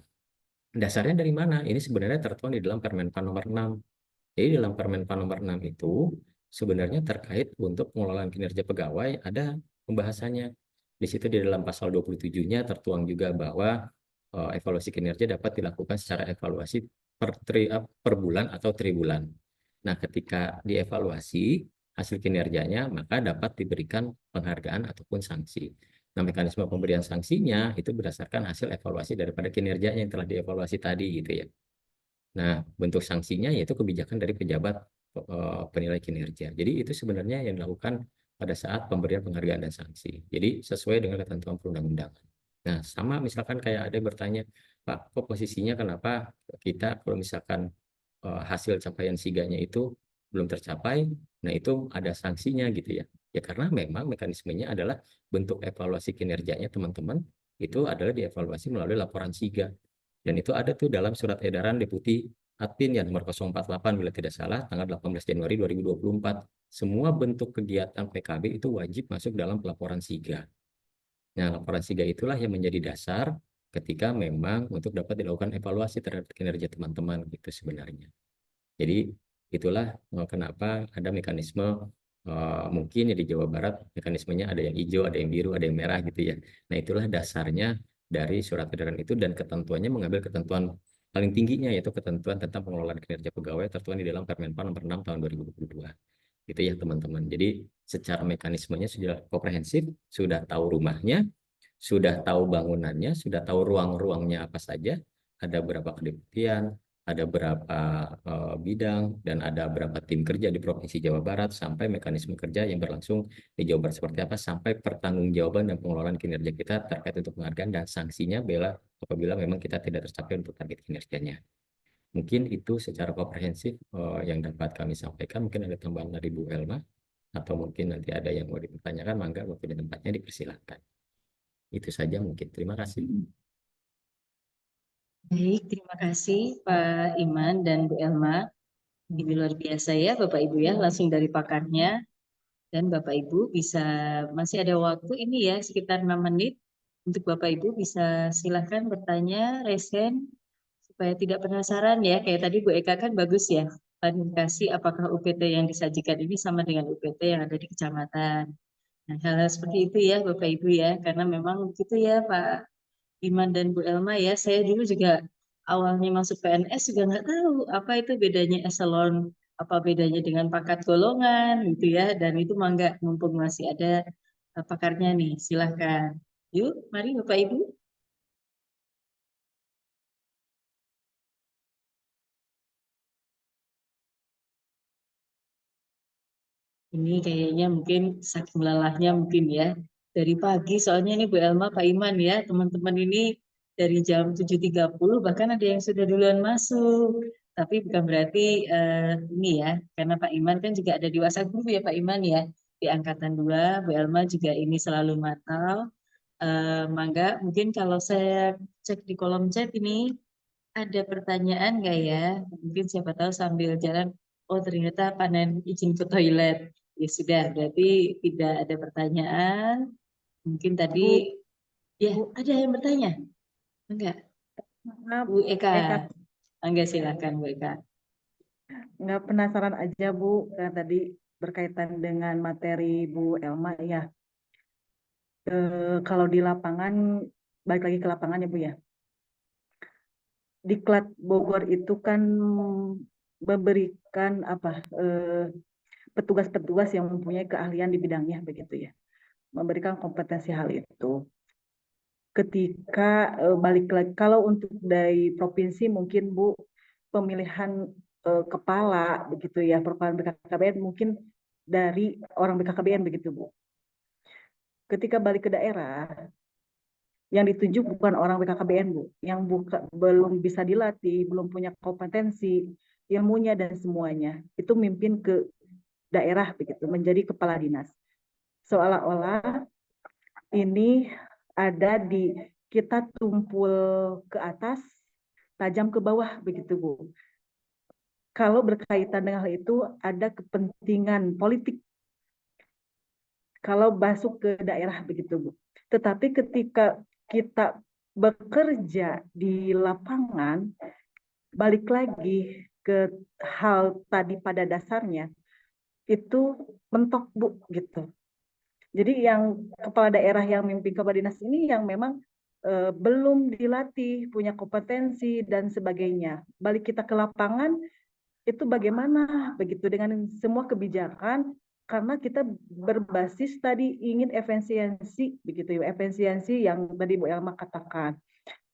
dasarnya dari mana? Ini sebenarnya tertuang di dalam Permenpan nomor 6. Jadi dalam Permenpan nomor 6 itu sebenarnya terkait untuk pengelolaan kinerja pegawai ada pembahasannya. Di situ di dalam pasal 27-nya tertuang juga bahwa evaluasi kinerja dapat dilakukan secara evaluasi per bulan atau tribulan. Nah, ketika dievaluasi hasil kinerjanya, maka dapat diberikan penghargaan ataupun sanksi. Nah, mekanisme pemberian sanksinya itu berdasarkan hasil evaluasi daripada kinerjanya yang telah dievaluasi tadi gitu ya. Nah, bentuk sanksinya yaitu kebijakan dari pejabat penilai kinerja. Jadi itu sebenarnya yang dilakukan pada saat pemberian penghargaan dan sanksi. Jadi sesuai dengan ketentuan perundang-undangan. Nah, sama misalkan kayak ada yang bertanya, Pak, kok posisinya kenapa kita kalau misalkan hasil capaian siganya itu belum tercapai, nah itu ada sanksinya gitu ya. Ya karena memang mekanismenya adalah bentuk evaluasi kinerjanya teman-teman itu adalah dievaluasi melalui laporan siga. Dan itu ada tuh dalam surat edaran Deputi Admin yang nomor 048 bila tidak salah tanggal 18 Januari 2024. Semua bentuk kegiatan PKB itu wajib masuk dalam pelaporan siga. Nah, laporan siga itulah yang menjadi dasar ketika memang untuk dapat dilakukan evaluasi terhadap kinerja teman-teman gitu sebenarnya. Jadi itulah kenapa ada mekanisme mungkin ya di Jawa Barat mekanismenya ada yang hijau, ada yang biru, ada yang merah gitu ya. Nah, itulah dasarnya dari surat edaran itu dan ketentuannya mengambil ketentuan paling tingginya yaitu ketentuan tentang pengelolaan kinerja pegawai tertuang di dalam Permenpan nomor 6 tahun 2022. Gitu ya teman-teman. Jadi secara mekanismenya sudah komprehensif, sudah tahu rumahnya, sudah tahu bangunannya, sudah tahu ruang-ruangnya apa saja, ada berapa kedeputian, ada berapa bidang, dan ada berapa tim kerja di Provinsi Jawa Barat, sampai mekanisme kerja yang berlangsung di Jawa Barat seperti apa, sampai pertanggungjawaban dan pengelolaan kinerja kita terkait untuk penghargaan dan sanksinya apabila memang kita tidak tercapai untuk target kinerjanya. Mungkin itu secara komprehensif yang dapat kami sampaikan. Mungkin ada tambahan dari Bu Elma, atau mungkin nanti ada yang mau dipertanyakan, mangga waktu dan tempatnya dipersilakan. Itu saja mungkin. Terima kasih. Baik, terima kasih Pak Iman dan Bu Elma. Ini luar biasa ya Bapak Ibu ya, langsung dari pakarnya. Dan Bapak Ibu bisa, masih ada waktu ini ya, sekitar 6 menit. Untuk Bapak Ibu bisa silakan bertanya, resen, supaya tidak penasaran ya. Kayak tadi Bu Eka kan bagus ya, klarifikasi apakah UPT yang disajikan ini sama dengan UPT yang ada di kecamatan. Nah, hal-hal seperti itu ya Bapak Ibu ya, karena memang begitu ya Pak Iman dan Bu Elma ya. Saya dulu juga awalnya masuk PNS juga nggak tahu apa itu bedanya eselon, apa bedanya dengan pangkat golongan gitu ya. Dan itu mangga mumpung masih ada pakarnya nih, silahkan. Yuk, mari Bapak Ibu. Ini kayaknya mungkin saking lelahnya mungkin ya. Dari pagi soalnya ini Bu Elma, Pak Iman ya, teman-teman ini dari jam 7.30 bahkan ada yang sudah duluan masuk. Tapi bukan berarti ini ya, karena Pak Iman kan juga ada di WhatsApp group ya Pak Iman ya. Di angkatan 2, Bu Elma juga ini selalu matau. Mangga, mungkin kalau saya cek di kolom chat ini ada pertanyaan nggak ya? Mungkin siapa tahu sambil jalan, oh ternyata panen izin ke toilet. Ya sudah, berarti tidak ada pertanyaan. Mungkin tadi, ya ada yang bertanya? Enggak? Maaf, Bu Eka. Eka. Enggak, silakan Bu Eka. Nggak penasaran aja Bu, karena tadi berkaitan dengan materi Bu Elma ya. Kalau di lapangan, balik lagi ke lapangan ya Bu ya. Diklat Bogor itu kan memberikan petugas-petugas yang mempunyai keahlian di bidangnya begitu ya, memberikan kompetensi hal itu. Ketika balik lagi, kalau untuk dari provinsi mungkin Bu pemilihan kepala begitu ya, perkepala BKKBN mungkin dari orang BKKBN begitu Bu. Ketika balik ke daerah, yang ditunjuk bukan orang BKKBN Bu, yang belum bisa dilatih, belum punya kompetensi, ilmunya dan semuanya. Itu mimpin ke daerah begitu, menjadi kepala dinas. Seolah-olah ini ada di kita tumpul ke atas, tajam ke bawah begitu Bu. Kalau berkaitan dengan hal itu ada kepentingan politik kalau masuk ke daerah begitu Bu. Tetapi ketika kita bekerja di lapangan, balik lagi ke hal tadi pada dasarnya, itu mentok Bu gitu. Jadi yang kepala daerah yang mimpin kepala dinas ini yang memang belum dilatih, punya kompetensi dan sebagainya. Balik kita ke lapangan, itu bagaimana begitu dengan semua kebijakan karena kita berbasis tadi ingin efisiensi begitu ya, efisiensi yang tadi Bu Elma katakan.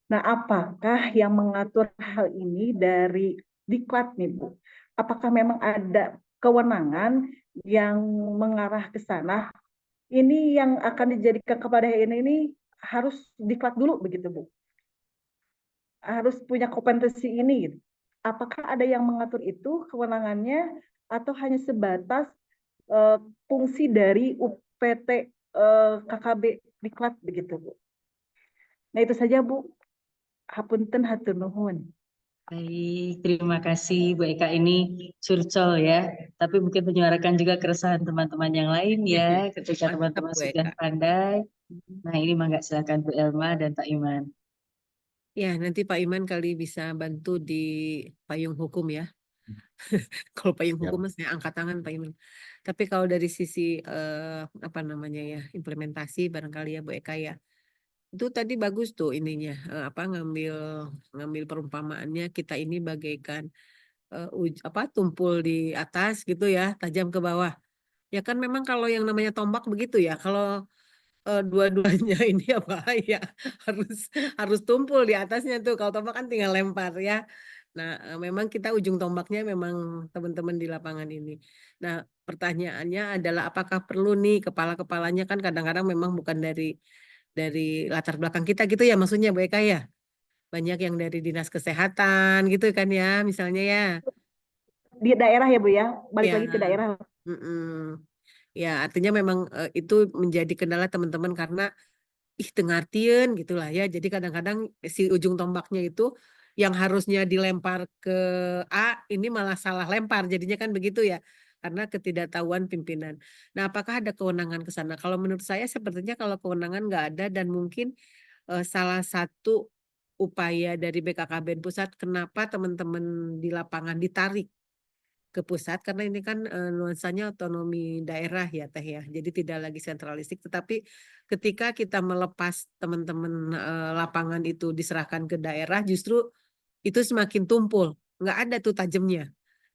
Nah, apakah yang mengatur hal ini dari Diklat nih Bu? Apakah memang ada kewenangan yang mengarah ke sana? Ini yang akan dijadikan kepada ini harus Diklat dulu begitu Bu? Harus punya kompetensi ini gitu. Apakah ada yang mengatur itu kewenangannya atau hanya sebatas fungsi dari UPT KKB Diklat begitu Bu? Nah itu saja Bu. Hapunten hatur nuhun. Baik, terima kasih Bu Eka, ini curcol ya, tapi mungkin menyuarakan juga keresahan teman-teman yang lain ya, ketika Mantap teman-teman Bu sudah Eka. pandai. Nah ini mangga silakan Bu Elma dan Pak Iman. Ya, nanti Pak Iman kali bisa bantu di payung hukum ya. Kalau payung Ya. hukum saya angkat tangan Pak Iman. Tapi kalau dari sisi apa namanya ya, implementasi barangkali ya Bu Eka ya. Itu tadi bagus tuh ininya, apa ngambil perumpamaannya kita ini bagaikan apa tumpul di atas gitu ya, tajam ke bawah. Ya kan memang kalau yang namanya tombak begitu ya. Kalau dua-duanya ini ya bahaya, harus harus tumpul di atasnya tuh. Kalau tombak kan tinggal lempar ya. Nah, memang kita ujung tombaknya memang teman-teman di lapangan ini. Nah, pertanyaannya adalah apakah perlu nih kepala-kepalanya kan kadang-kadang memang bukan dari latar belakang kita gitu ya, maksudnya Bu Eka ya. Banyak yang dari dinas kesehatan gitu kan ya, misalnya ya. Di daerah ya Bu ya, balik Ya, lagi ke daerah. mm-mm. Ya artinya memang itu menjadi kendala teman-teman karena tengartieun gitulah ya. Jadi kadang-kadang si ujung tombaknya itu yang harusnya dilempar ke A ini malah salah lempar. Jadinya kan begitu ya. Karena ketidaktahuan pimpinan. Nah, apakah ada kewenangan ke sana? Kalau menurut saya sepertinya kalau kewenangan nggak ada dan mungkin salah satu upaya dari BKKBN Pusat kenapa teman-teman di lapangan ditarik ke pusat karena ini kan nuansanya otonomi daerah ya Teh ya. Jadi tidak lagi sentralistik tetapi ketika kita melepas teman-teman lapangan itu diserahkan ke daerah justru itu semakin tumpul. Nggak ada tuh tajamnya.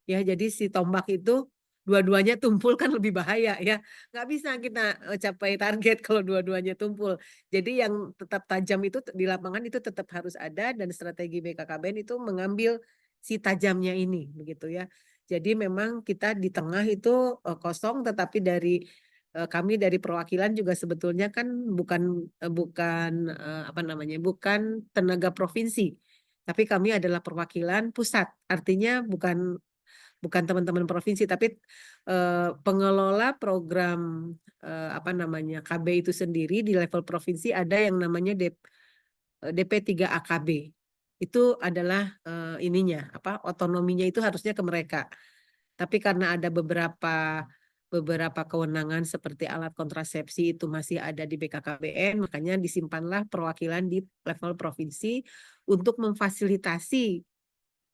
Ya, jadi si tombak itu dua-duanya tumpul kan lebih bahaya ya. Nggak bisa kita capai target kalau dua-duanya tumpul. Jadi yang tetap tajam itu di lapangan itu tetap harus ada dan strategi BKKBN itu mengambil si tajamnya ini begitu ya. Jadi memang kita di tengah itu kosong tetapi dari kami dari perwakilan juga sebetulnya kan bukan apa namanya bukan tenaga provinsi tapi kami adalah perwakilan pusat artinya bukan teman-teman provinsi tapi pengelola program apa namanya KB itu sendiri di level provinsi ada yang namanya DP3 AKB itu adalah ininya apa otonominya itu harusnya ke mereka tapi karena ada beberapa kewenangan seperti alat kontrasepsi itu masih ada di BKKBN makanya disimpanlah perwakilan di level provinsi untuk memfasilitasi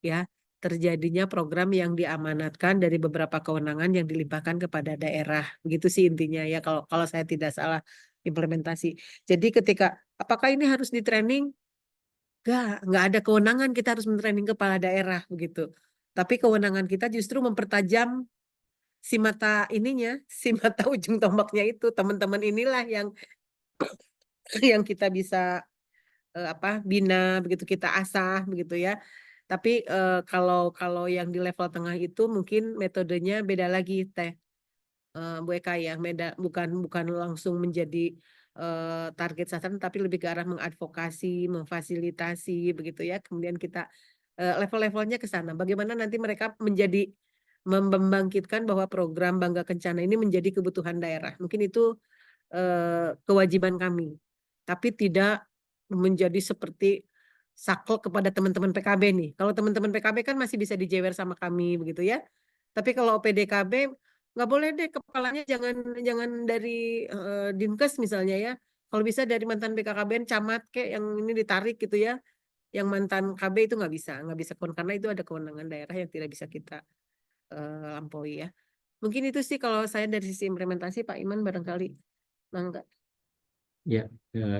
ya terjadinya program yang diamanatkan dari beberapa kewenangan yang dilimpahkan kepada daerah. Begitu sih intinya ya kalau kalau saya tidak salah implementasi. Jadi ketika apakah ini harus di training? Enggak ada kewenangan kita harus mentraining kepala daerah begitu. Tapi kewenangan kita justru mempertajam si mata ininya, si mata ujung tombaknya itu teman-teman inilah yang kita bisa apa bina begitu kita asah begitu ya. Tapi kalau yang di level tengah itu mungkin metodenya beda lagi Teh Bu Eka ya, bukan langsung menjadi target sasaran tapi lebih ke arah mengadvokasi, memfasilitasi begitu ya. Kemudian kita level-levelnya ke sana. Bagaimana nanti mereka menjadi membangkitkan bahwa program Bangga Kencana ini menjadi kebutuhan daerah. Mungkin itu kewajiban kami. Tapi tidak menjadi seperti saklek kepada teman-teman PKB nih. Kalau teman-teman PKB kan masih bisa dijewer sama kami begitu ya. Tapi kalau OPDKB nggak boleh deh, kepalanya jangan dari Dinkes misalnya ya. Kalau bisa dari mantan BKKBN, camat kayak yang ini ditarik gitu ya. Yang mantan KB itu nggak bisa karena itu ada kewenangan daerah yang tidak bisa kita lampaui ya. Mungkin itu sih kalau saya dari sisi implementasi, Pak Iman barangkali. Mangga. Ya,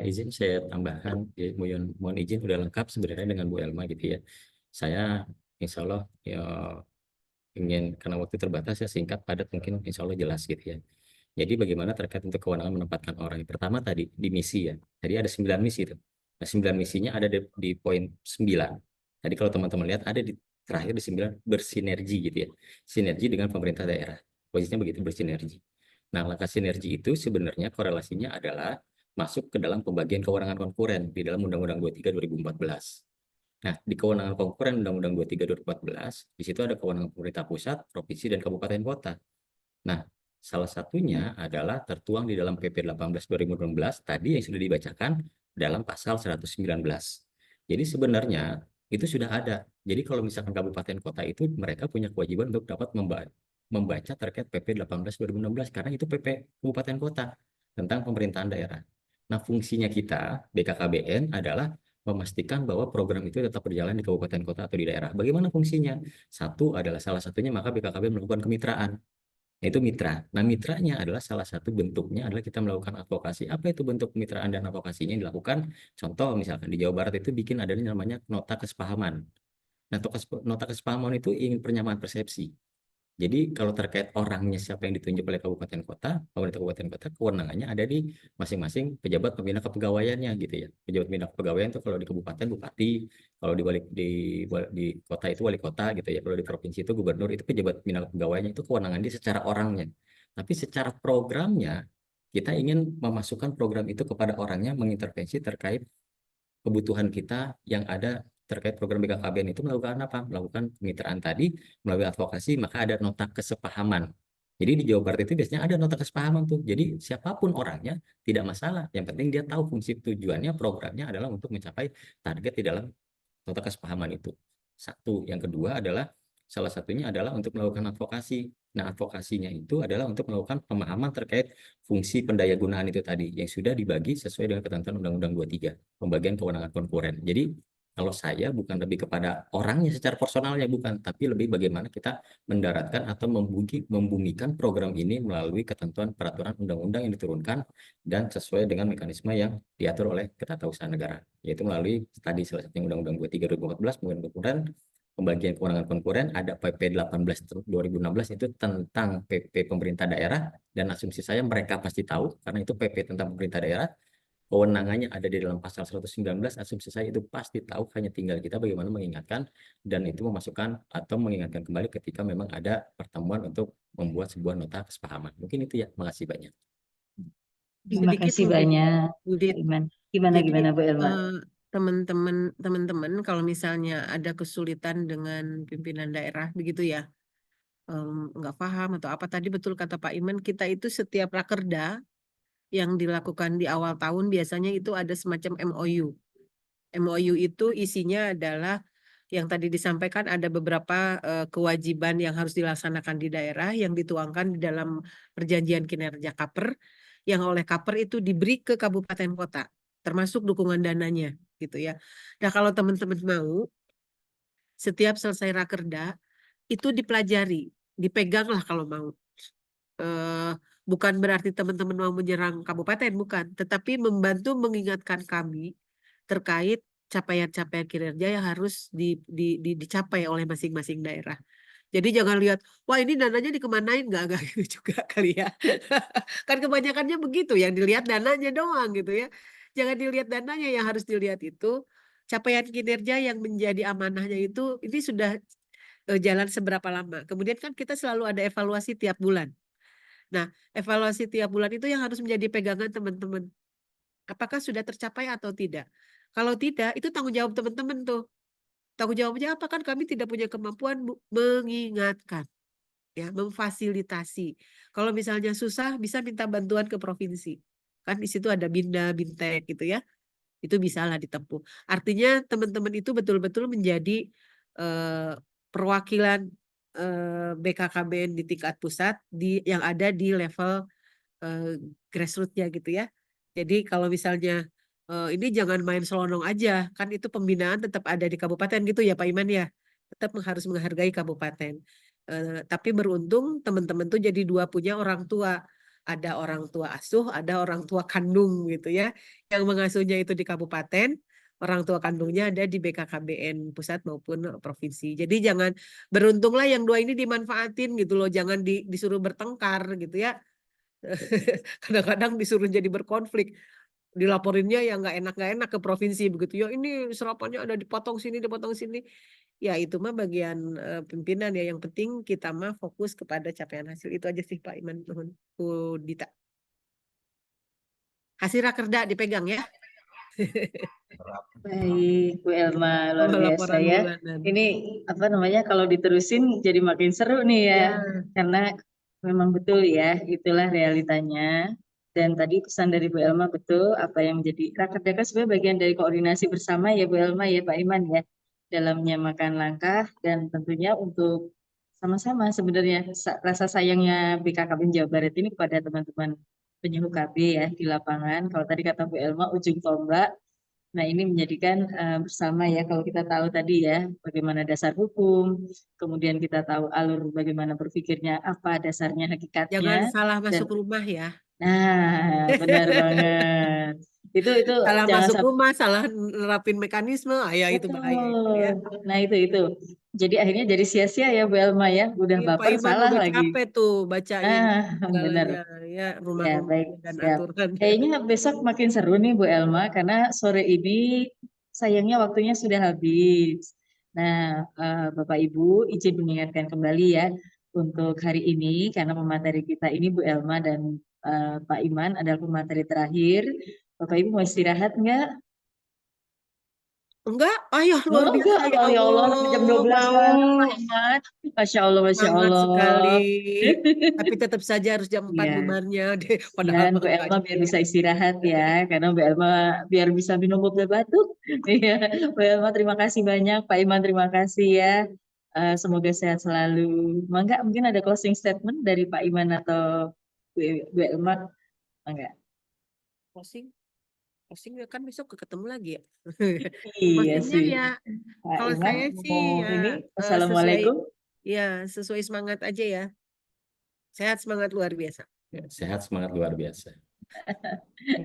izin saya tambahkan, ya, mohon izin udah lengkap sebenarnya dengan Bu Elma gitu ya. Saya insya Allah ya ingin, karena waktu terbatas ya singkat padat mungkin insya Allah jelas gitu ya. Jadi bagaimana terkait untuk kewenangan menempatkan orang. Pertama tadi di misi ya. Tadi ada 9 misi itu. Nah 9 misinya ada di poin 9. Tadi kalau teman-teman lihat ada di terakhir di 9 bersinergi gitu ya. Sinergi dengan pemerintah daerah. Posisinya begitu, bersinergi. Nah langkah sinergi itu sebenarnya korelasinya adalah masuk ke dalam pembagian kewenangan konkuren di dalam Undang-Undang 23 2014. Nah, di kewenangan konkuren Undang-Undang 23 2014, di situ ada kewenangan pemerintah pusat, provinsi, dan kabupaten kota. Nah, salah satunya adalah tertuang di dalam PP 18 2016 tadi yang sudah dibacakan dalam pasal 119. Jadi sebenarnya itu sudah ada. Jadi kalau misalkan kabupaten kota itu mereka punya kewajiban untuk dapat membaca terkait PP 18 2016 karena itu PP kabupaten kota tentang pemerintahan daerah. Nah, fungsinya kita BKKBN adalah memastikan bahwa program itu tetap berjalan di kabupaten kota atau di daerah. Bagaimana fungsinya? Satu adalah salah satunya maka BKKBN melakukan kemitraan. Itu mitra. Nah, mitranya adalah salah satu bentuknya adalah kita melakukan advokasi. Apa itu bentuk kemitraan dan advokasinya yang dilakukan? Contoh misalkan di Jawa Barat itu bikin adanya namanya nota kesepahaman. Nah, nota kesepahaman itu ingin penyamaan persepsi. Jadi kalau terkait orangnya siapa yang ditunjuk oleh kabupaten kota, pemerintah kabupaten kota, kewenangannya ada di masing-masing pejabat pembina kepegawaiannya gitu ya. Pejabat pembina kepegawaian itu kalau di kabupaten bupati, kalau di kota itu wali kota gitu ya. Kalau di provinsi itu gubernur, itu pejabat pembina kepegawaiannya itu kewenangan dia secara orangnya. Tapi secara programnya kita ingin memasukkan program itu kepada orangnya, mengintervensi terkait kebutuhan kita yang ada terkait program BKKBN itu melakukan apa? Melakukan kemitraan tadi, melalui advokasi, maka ada nota kesepahaman. Jadi di Jawa Barat itu biasanya ada nota kesepahaman tuh. Jadi siapapun orangnya tidak masalah. Yang penting dia tahu fungsi tujuannya, programnya adalah untuk mencapai target di dalam nota kesepahaman itu. Satu. Yang kedua adalah salah satunya adalah untuk melakukan advokasi. Nah, advokasinya itu adalah untuk melakukan pemahaman terkait fungsi pendayagunaan itu tadi yang sudah dibagi sesuai dengan ketentuan Undang-Undang 23, pembagian kewenangan konkuren. Jadi, kalau saya bukan lebih kepada orangnya secara personalnya bukan, tapi lebih bagaimana kita mendaratkan atau membumikan program ini melalui ketentuan peraturan undang-undang yang diturunkan dan sesuai dengan mekanisme yang diatur oleh Ketatausahaan Negara, yaitu melalui tadi salah satunya Undang-Undang 23 2014 pembagian konkuren, pembagian kewenangan konkuren, ada PP 18 2016 itu tentang PP pemerintah daerah, dan asumsi saya mereka pasti tahu karena itu PP tentang pemerintah daerah. Kewenangannya ada di dalam pasal 119, asumsi saya itu pasti tahu, hanya tinggal kita bagaimana mengingatkan dan itu memasukkan atau mengingatkan kembali ketika memang ada pertemuan untuk membuat sebuah nota kesepahaman. Mungkin itu ya, makasih banyak. Terima Sedikit kasih mungkin, banyak, Bu Pak Dit. Iman. Jadi Gimana Bu Elma? teman-teman kalau misalnya ada kesulitan dengan pimpinan daerah begitu ya, nggak paham atau apa, tadi betul kata Pak Iman, kita itu setiap rakerda yang dilakukan di awal tahun biasanya itu ada semacam MOU. MOU itu isinya adalah yang tadi disampaikan, ada beberapa kewajiban yang harus dilaksanakan di daerah yang dituangkan di dalam perjanjian kinerja Kaper, yang oleh Kaper itu diberi ke kabupaten kota, termasuk dukungan dananya gitu ya. Nah, kalau teman-teman mau, setiap selesai rakerda itu dipelajari, dipegang lah kalau mau. Bukan berarti teman-teman mau menyerang kabupaten, bukan, tetapi membantu mengingatkan kami terkait capaian-capaian kinerja yang harus dicapai oleh masing-masing daerah. Jadi jangan lihat, wah ini dananya dikemanain, enggak gitu juga kali ya. Kan kebanyakannya begitu, yang dilihat dananya doang gitu ya. Jangan dilihat dananya, yang harus dilihat itu capaian kinerja yang menjadi amanahnya itu, ini sudah jalan seberapa lama. Kemudian kan kita selalu ada evaluasi tiap bulan. Nah, evaluasi tiap bulan itu yang harus menjadi pegangan teman-teman. Apakah sudah tercapai atau tidak? Kalau tidak, itu tanggung jawab teman-teman tuh. Tanggung jawabnya apa? Kan kami tidak punya kemampuan mengingatkan, ya, memfasilitasi. Kalau misalnya susah, bisa minta bantuan ke provinsi. Kan di situ ada Binda, Bintek gitu ya. Itu bisalah ditempuh. Artinya teman-teman itu betul-betul menjadi perwakilan BKKBN di tingkat pusat yang ada di level grassroots-nya gitu ya. Jadi kalau misalnya ini jangan main selonong aja, kan itu pembinaan tetap ada di kabupaten gitu ya Pak Iman ya. Tetap harus menghargai kabupaten. Tapi beruntung teman-teman tuh jadi dua, punya orang tua. Ada orang tua asuh, ada orang tua kandung gitu ya. Yang mengasuhnya itu di kabupaten, orang tua kandungnya ada di BKKBN pusat maupun provinsi. Jadi jangan, beruntunglah yang dua ini dimanfaatin gitu loh, jangan disuruh bertengkar gitu ya. Kadang-kadang disuruh jadi berkonflik, dilaporinnya yang nggak enak ke provinsi begitu ya, ini serapannya ada dipotong sini. Ya itu mah bagian pimpinan ya, yang penting kita mah fokus kepada capaian hasil. Itu aja sih Pak Iman. Nuhun. Bu Dita, hasil rakerda dipegang ya. Baik, Bu Elma, luar biasa Laporan ya. bulanan. Ini apa namanya, kalau diterusin jadi makin seru nih ya, Ya. karena memang betul ya, itulah realitanya. Dan tadi pesan dari Bu Elma betul, apa yang menjadi rakerda kan sebenarnya bagian dari koordinasi bersama ya Bu Elma ya Pak Iman ya, dalam menyamakan langkah dan tentunya untuk sama-sama sebenarnya rasa sayangnya BKKBN Jawa Barat ini kepada teman-teman penyuluh KB ya di lapangan. Kalau tadi kata Bu Elma, ujung tombak. Nah, ini menjadikan bersama ya, kalau kita tahu tadi ya, bagaimana dasar hukum, kemudian kita tahu alur bagaimana berpikirnya, apa dasarnya, Jangan hakikatnya. salah Dan, masuk rumah ya. nah, benar banget. Itu Salah jangan masuk sampai. rumah, salah nerapin mekanisme, ya itu bahaya itu ya. Betul. Nah, itu. Jadi akhirnya jadi sia-sia ya Bu Elma ya, udah Iya, Pak baper Iman salah udah lagi. capek tuh bacain Nah, benar. segalanya ya, Ya, rumah-rumah baik, dan siap. aturan. Kayaknya besok makin seru nih Bu Elma, karena sore ini sayangnya waktunya sudah habis. Nah, Bapak Ibu izin mengingatkan kembali ya, untuk hari ini, karena pemateri kita ini Bu Elma dan Pak Iman adalah pemateri terakhir. Bapak Ibu mau istirahat nggak? Enggak, ayo luar Oh biasa enggak, ya oh ya Allah, jam 12 Allah, banget mau. Pak Iman. Masya Allah, Masya Semangat Allah. sekali. Tapi tetap saja harus jam 4 Iya. bubarnya deh. Padahal Dan mah Bu enggak Elma juga biar ya. bisa istirahat ya, karena Bu Elma biar bisa minum obat batuk. Iya, Bu Elma terima kasih banyak, Pak Iman terima kasih ya. Semoga sehat selalu. Mangga mungkin ada closing statement dari Pak Iman atau Bu Elma? Mangga. Closing ya kan besok ketemu lagi ya. Iya Closingnya sih. ya, Pak kalau Iman saya sih mau ya ini, sesuai, Assalamualaikum. ya sesuai semangat aja ya. Sehat, semangat luar biasa. Ya, sehat, semangat luar biasa.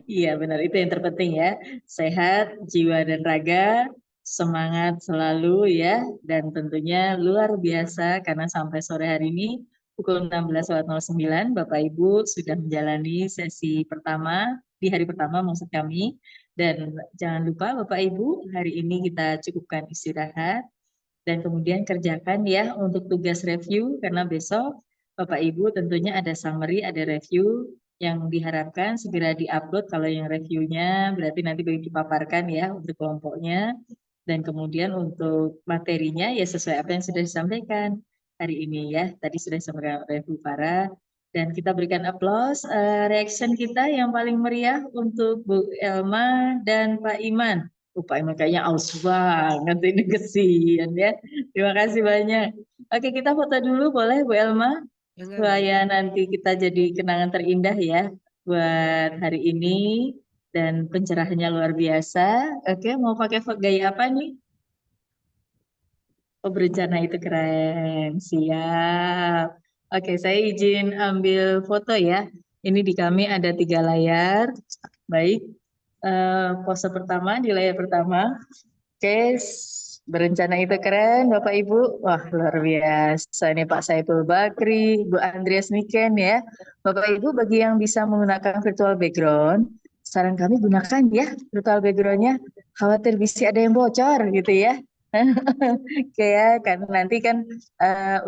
Iya benar, itu yang terpenting ya. Sehat, jiwa dan raga, semangat selalu ya. Dan tentunya luar biasa karena sampai sore hari ini pukul 16.09 Bapak Ibu sudah menjalani sesi pertama, di hari pertama maksud kami. Dan jangan lupa Bapak Ibu, hari ini kita cukupkan istirahat. Dan kemudian kerjakan ya untuk tugas review, karena besok Bapak Ibu tentunya ada summary, ada review yang diharapkan segera diupload. Kalau yang reviewnya berarti nanti baru dipaparkan ya untuk kelompoknya. Dan kemudian untuk materinya ya sesuai apa yang sudah disampaikan hari ini ya. Tadi sudah disampaikan oleh Bu Farah. Dan kita berikan aplaus reaction kita yang paling meriah untuk Bu Elma dan Pak Iman. Pak Iman kayaknya aus banget ini, kesian ya. Terima kasih banyak. Oke, kita foto dulu boleh Bu Elma? Supaya nanti kita jadi kenangan terindah ya buat hari ini, dan pencerahannya luar biasa. Oke, mau pakai gaya apa nih? Oh, berencana itu keren. Siap. Oke, saya izin ambil foto ya. Ini di kami ada 3 layar. Baik. Pose pertama di layar pertama. Oke, berencana itu keren Bapak Ibu. Wah, luar biasa. Ini Pak Saiful Bakri, Bu Andreas Niken ya. Bapak Ibu bagi yang bisa menggunakan virtual background, saran kami gunakan ya virtual backgroundnya. Khawatir bisa ada yang bocor gitu ya. Oke ya, kan nanti kan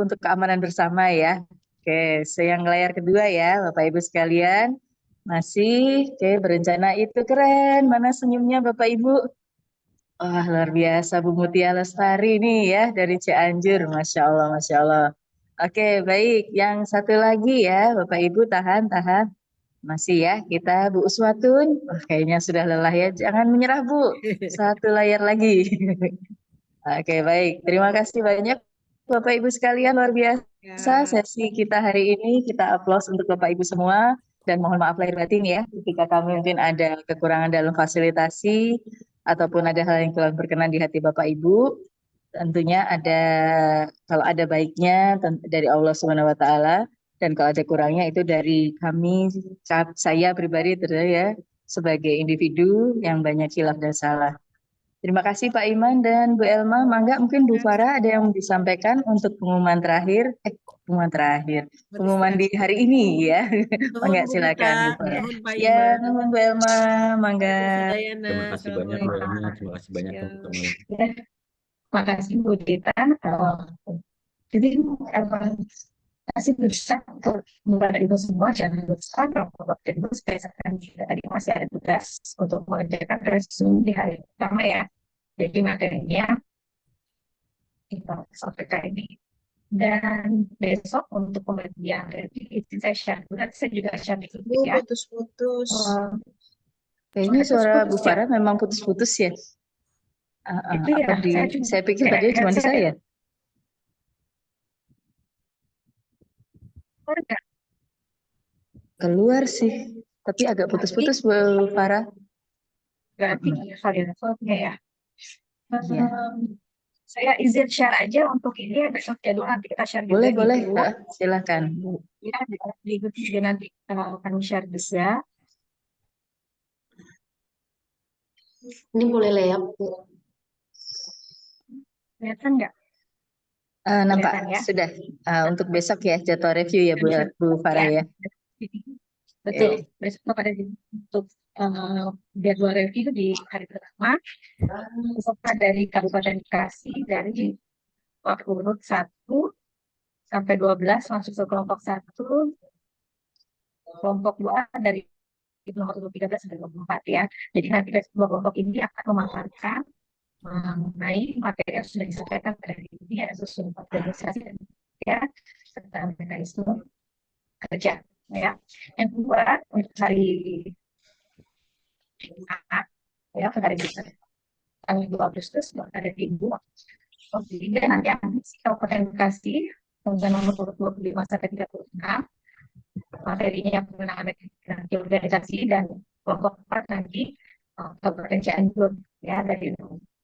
untuk keamanan bersama ya. Oke, yang layar kedua ya Bapak Ibu sekalian. Masih, oke, berencana itu keren. Mana senyumnya Bapak Ibu? Wah, luar biasa Bu Mutia Lestari nih ya dari Cianjur. Masya Allah, Masya Allah. Oke, baik. Yang satu lagi ya, Bapak Ibu tahan. Masih ya, kita Bu Uswatun. Wah, kayaknya sudah lelah ya. Jangan menyerah Bu. Satu layar lagi. Oke, baik. Terima kasih banyak Bapak Ibu sekalian. Luar biasa Ya. sesi kita hari ini. Kita aplaus untuk Bapak Ibu semua. Dan mohon maaf lahir batin ya, ketika kami mungkin ada kekurangan dalam fasilitasi ataupun ada hal yang kurang berkenan di hati Bapak Ibu. Tentunya ada, kalau ada baiknya dari Allah Subhanahu wa Ta'ala, dan kalau ada kurangnya itu dari kami, saya pribadi terus ya, sebagai individu yang banyak khilaf dan salah. Terima kasih Pak Iman dan Bu Elma. Mangga mungkin Bu Farah ada yang disampaikan untuk pengumuman terakhir. Pengumuman di hari ini ya. Nuhun Mangga Bu silakan Bu Rita, Farah. nuhun Pak Ya, Iman, nuhun Bu Elma. Mangga. Sudayana. Terima kasih banyak Bu Assalamualaikum. Elma, terima kasih banyak Ya. teman-teman. Makasih Bu Dita. Jadi masih berusaha untuk membantu ibu semua jangan lupa bahwa ibu spesialkan juga tadi masih ada tugas untuk mengerjakan resume di hari pertama ya. Jadi materinya kita sampaikan ini. Dan besok untuk pembagian itu saya share. Nanti saya juga share di grup ya. Putus-putus. Kayaknya suara Bu putus-putus ya. Farah memang putus-putus ya. Itu ya, Saya pikir tadi cuma di saya. Keluar sih, tapi agak putus-putus Bu Farah. Berarti variabelnya ya. Iya. Saya izin share aja untuk ini ya, besok jadwal nanti kita share Boleh, juga boleh. di grup. Silakan. Ya, di grup juga nanti akan share juga. Ini boleh layap, Bu. Kelihatan nggak? Nampak Kelihatan ya? sudah. Untuk besok ya jadwal review ya Bu Farah ya. Betul. Besok pada untuk jadwal review di hari pertama, peserta dari Kabupaten Bekasi dari urut 1 sampai 12 masuk ke kelompok 1, kelompok 2 dari nomor urut 13 sampai 24 ya. Jadi nanti dari dua kelompok ini akan memaparkan mengenai materi yang sudah disampaikan pada hari ini, ya, susun organisasi dan ya, serta mekanisme kerja. Ya, yang kedua untuk hari Jumat, ya, pada hari Jumat tanggal 2 Agustus ada Ibu. Dan nanti akan Kabupaten Bekasi dengan nomor urut 25 sampai 36. Materinya pengenalan organisasi dan kelompok 4 nanti Kabupaten Cianjur ya dari